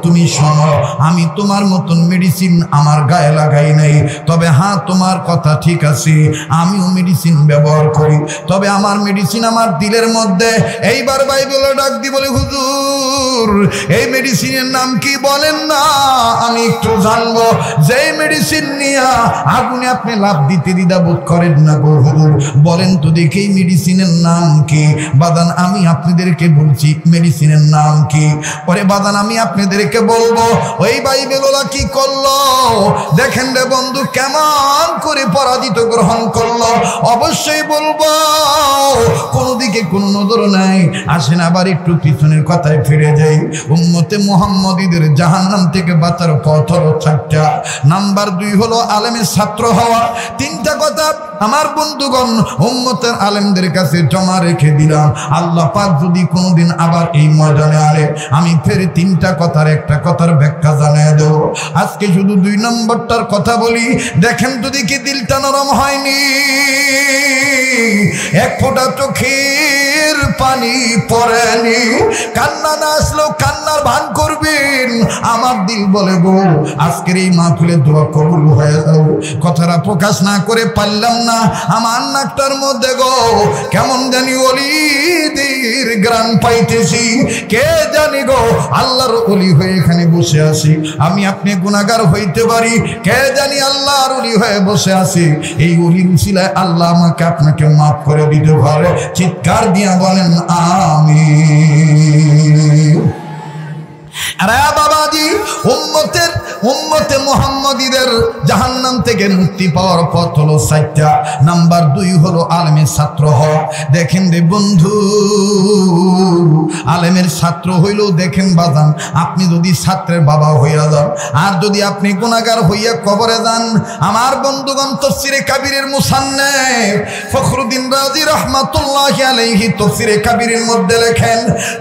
তুমি শোনো, আমি তোমার মতন মেডিসিন আমার গায়ে লাগাই নাই, তবে হ্যাঁ তোমার কথা ঠিক আছে, আমিও মেডিসিন ব্যবহার করি, তবে আমার মেডিসিন আমার দিলের মধ্যে। এইবার বাইবেলে ডাক দি বলে, হুজুর এই মেডিসিনের নাম কি বলেন না, আমি একটু জানবো। যে মেডিসিন নিয়া আগুনে আপনি লাভ দিতে দ্বিধাবোধ করেন না গো হুজুর, বলেন তো দেখি মেডিসিনের নাম কি? বাদান আমি আপনাদেরকে বলছি মেডিসিনের নাম কি। পরে বাদান আমি আপনাদেরকে বলবো। ওই বাইবেলওয়ালা কি করলো দেখেন রে বন্ধু, কেমন করে পরাজিত গ্রহণ করলো। অবশ্যই বলবো, কোনো দিকে কোনো নজর নাই। আসেন আবার একটু পিছনের কথায় ফিরে যাই। উম্মতে মুহাম্মদীদের জাহান্নাম থেকে বাঁচার পথ হলো চারটা। নাম্বার 2 হলো আলেমের ছাত্র হওয়া। 3টা কথা আমার বন্ধুগণ উম্মতের আলেমদের কাছে জমা রেখে দিলাম। আল্লাহ পাক যদি কোনোদিন আবার এই ময়দানে আনে, আমি ফের 3টা কথার একটা কথার ব্যাখ্যা জানিয়ে দেব। আজকে শুধু 2 নম্বরটার কথা বলি। দেখেন যদি কি দিলটা নরম হয়নি, এক ফোঁটা চোখের পানি পড়েনি, কান্না না আসলেও কান্নার ভান করবেন। আমার দিল বলে গো আজকের এই মাহফিলে দোয়া কবুল হয়ে যাও। কথাটা প্রকাশ না করে পারলাম না, আমার নাকটার মধ্যে গো কেমন জানি ওলিদের গ্রান পাইতেছি। কে জানি গো আল্লাহর ওলি হয়ে এখানে বসে আছি। আমি আপনি গুনাহগার হইতে পারি, কে জানি আল্লাহর ওলি হয়ে বসে আছি। এই ওলির উসিলায় আল্লাহ আমাকে আপনাকে মাফ করে দিতে পারে। চিৎকার দিয়া বলেন আমিন। আরে বাবাজি, উম্মতে মুহাম্মদীদের জাহান্নাম থেকে মুক্তি পাওয়ার পথ হলো 4টা। নাম্বার 2 হলো আলেমের ছাত্র হওয়া। দেখেন রে বন্ধু, আলেমের ছাত্র হইল, দেখেন বাজান, আপনি যদি ছাত্রের বাবা হইয়া যান আর যদি আপনি গুনাহগার হইয়া কবরে যান, আমার বন্ধুগণ তাফসীরে কাবীরের মুসান্নিফ ফখরুদ্দীন রাজি রাহমাতুল্লাহি আলাইহি তাফসীরে কাবীরের মধ্যে লেখেন,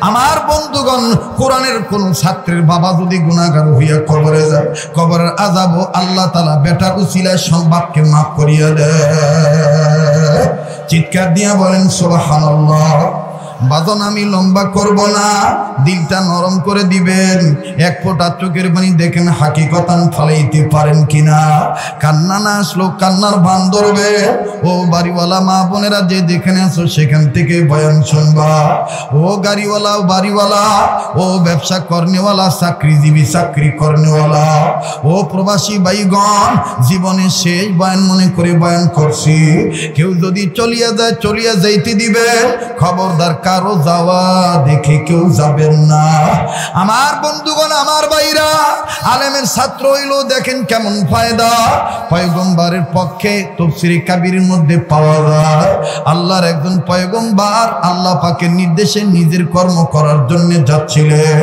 আমার বন্ধুগণ কোরআনের কোন ছাত্রের বাবা যদি গুনাহগার হইয়া কবরে যায়, কবরের আযাবও আল্লাহ তাআলা বেটার উসিলায় বাপকে মাফ করিয়া দেয়। চিৎকার দিয়া বলেন সুবহানাল্লাহ। বাদন আমি লম্বা করব না, দিলটা নরম করে দিবেন। এক ফোঁটা চোখের পানি দেখেন হাকিকতান ফালাইতে পারেন কিনা। কান্না না আসলো কান্নার ভান ধরবে। ও বাড়িওয়ালা মা বোনেরা যে যেখানে আছো সেখান থেকে বয়ান শুনবা। ও গাড়িওয়ালা, বাড়িওয়ালা, ও ব্যবসা করনেওয়ালা, চাকরিজীবী, চাকরি করনেওয়ালা, ও প্রবাসী ভাইগণ, জীবনের শেষ বয়ান মনে করে বয়ান করছি। কেউ যদি চলিয়া যায়, চলিয়া যাইতে দিবে, খবরদার কারো যাওয়া দেখে কেউ যাবেন না। আমার বন্ধুগণ, আমার ভাইরা, আলেমের ছাত্র হইল দেখেন কেমন ফায়দা। পয়গম্বরের পক্ষে তাফসীরে কাবীরের মধ্যে পাওয়া যায়, আল্লাহর একজন পয়গম্বর আল্লাহ পাকের নির্দেশে নিজের কর্ম করার জন্য যাচ্ছিলেন।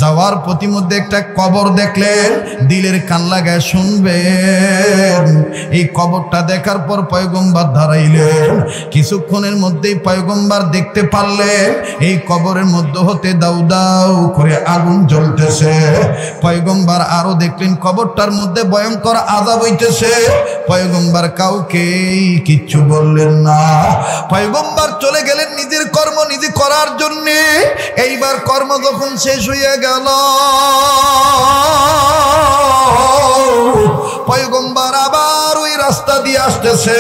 যাওয়ার প্রতিমধ্যে একটা কবর দেখলেন, দিলের কান লাগায় শুনবেন। এই কবরটা দেখার পর পয়গম্বর দাঁড়াইলেন। কিছুক্ষণের মধ্যেই পয়গম্বর দেখতে পারলেন এই কবরের মধ্য হতে দাউ দাউ করে আগুন জ্বলতেছে। পয়গম্বর আরো দেখলেন কবরটার মধ্যে ভয়ঙ্কর আযাব হইতেছে। পয়গম্বর কাউকে কিচ্ছু বললেন না। পয়গম্বর চলে গেলেন নিজের কর্ম নিজে করার জন্য। এইবার কর্ম যখন শেষ হয়ে গেল, পয়গম্বর আবার ওই রাস্তা দিয়ে আসতেছে।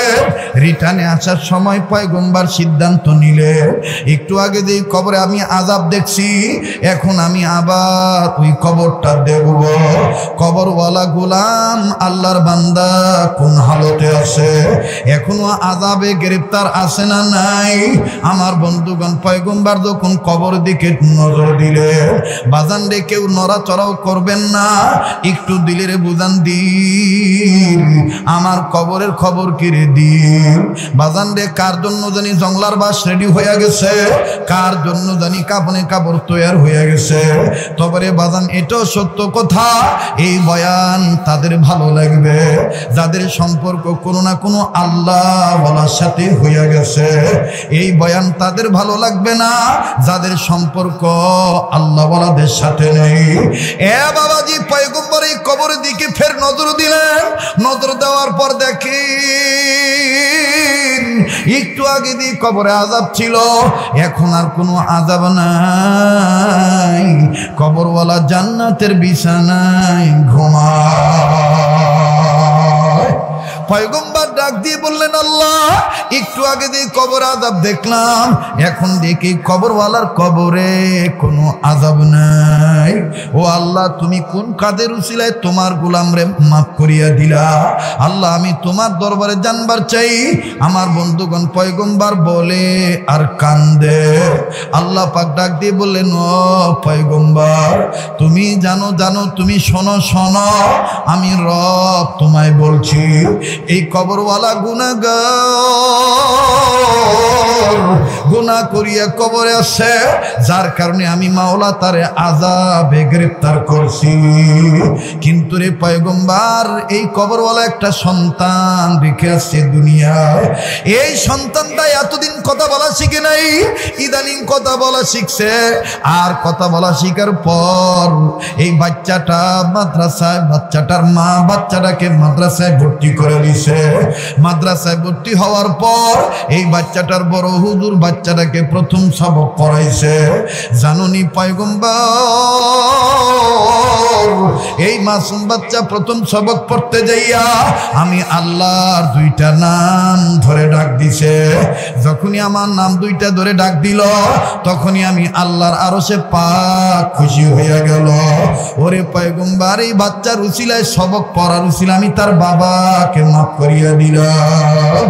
রিটার্নে আসার সময় পয়গম্বর সিদ্ধান্ত নিলে, একটু আগে যে কবরে আমি আযাব দেখছি, এখন আমি আবার ওই কবরটা দেখব। কবরওয়ালা গোলাম আল্লাহর বান্দা কোন হালতে আছে, এখনো আযাবে গ্রেফতার আছে না নাই? আমার বন্ধুগণ, পয়গম্বর যখন কবর দিকে নজর দিলে, বাজান রে কেউ নড়াচড়াও করবেন না, একটু দিলের বুঝান দিন আমার কবরের খবর কিরে দিন। বাজান রে কার জন্য জানি জংলার বাস রেডি হয়ে গেছে, কার জন্য জানি কাপনে কাপড় তৈয়ার হয়ে গেছে। তবে বাজান এটাও সত্য কথা, এই বয়ান তাদের ভালো লাগবে যাদের সম্পর্ক কোনো না কোনো আল্লাহ ওয়ালার সাথে হয়ে গেছে। এই বয়ান তাদের ভালো লাগবে না যাদের সম্পর্ক আল্লাহ ওয়ালাদের সাথে নেই। এ বাবাজি, পয়গম্বর এই কবরের দিকে ফের নজর দিলেন। নজর দেওয়ার পর দেখি একটু আগে দিয়ে কবরে আযাব ছিল, এখন আর কোনো আযাব নাই। কবরওয়ালা জান্নাতের বিছানায় ঘুমায়। পয়গম্বর ডাক দিয়ে বললেন, আল্লাহ একটু আগে দিয়ে কবর আযাব দেখলাম, এখন দেখি কবরওয়ালার কবরে কোনো আযাব নাই। ও আল্লাহ, তুমি কোন কাদের উসিলায় তোমার গোলামরে মাফ করিয়া দিলা? আল্লাহ, আমি তোমার দরবারে জানবার চাই। আমার বন্ধুগণ পয়গম্বর বলে আর কান্দে। আল্লাহ পাক ডাক দিয়ে বললেন, ও পয়গম্বর, তুমি জানো, তুমি শোনো, আমি রব তোমায় বলছি, এই কবরওয়ালা গুনাহগার, গুনাহ করিয়া কবরে আসে, যার কারণে আমি মাওলা তারে আযাবে গ্রেফতার করছি। কিন্তু রে পয়গম্বর, এই কবরওয়ালা একটা সন্তান রেখে আসছে দুনিয়ায়। এই সন্তানটা এতদিন কথা বলা শিখে নাই, ইদানিং কথা বলা শিখছে। আর কথা বলা শিখার পর এই বাচ্চাটা মাদ্রাসায়, বাচ্চাটার মা বাচ্চাটাকে মাদ্রাসায় ভর্তি করে দিছে। মাদ্রাসায় ভর্তি হওয়ার পর এই বাচ্চাটার বড় হুজুর বাচ্চাটাকে প্রথম সবক পড়াইছে। জানুনি পয়গম্বর, এই মাসুম বাচ্চা প্রথম সবক পড়তে যাইয়া আমি আল্লাহর দুইটা নাম ধরে ডাক দিছে। যখনই আমার নাম দুইটা ধরে ডাক দিল, তখনই আমি আল্লাহর আরশে পাক খুশি হইয়া গেল। ওরে পয়গম্বর, এই বাচ্চার উসিলায় সবক পড়ার উসিলা আমি তার বাবাকে মাফ করিয়া দিলাম।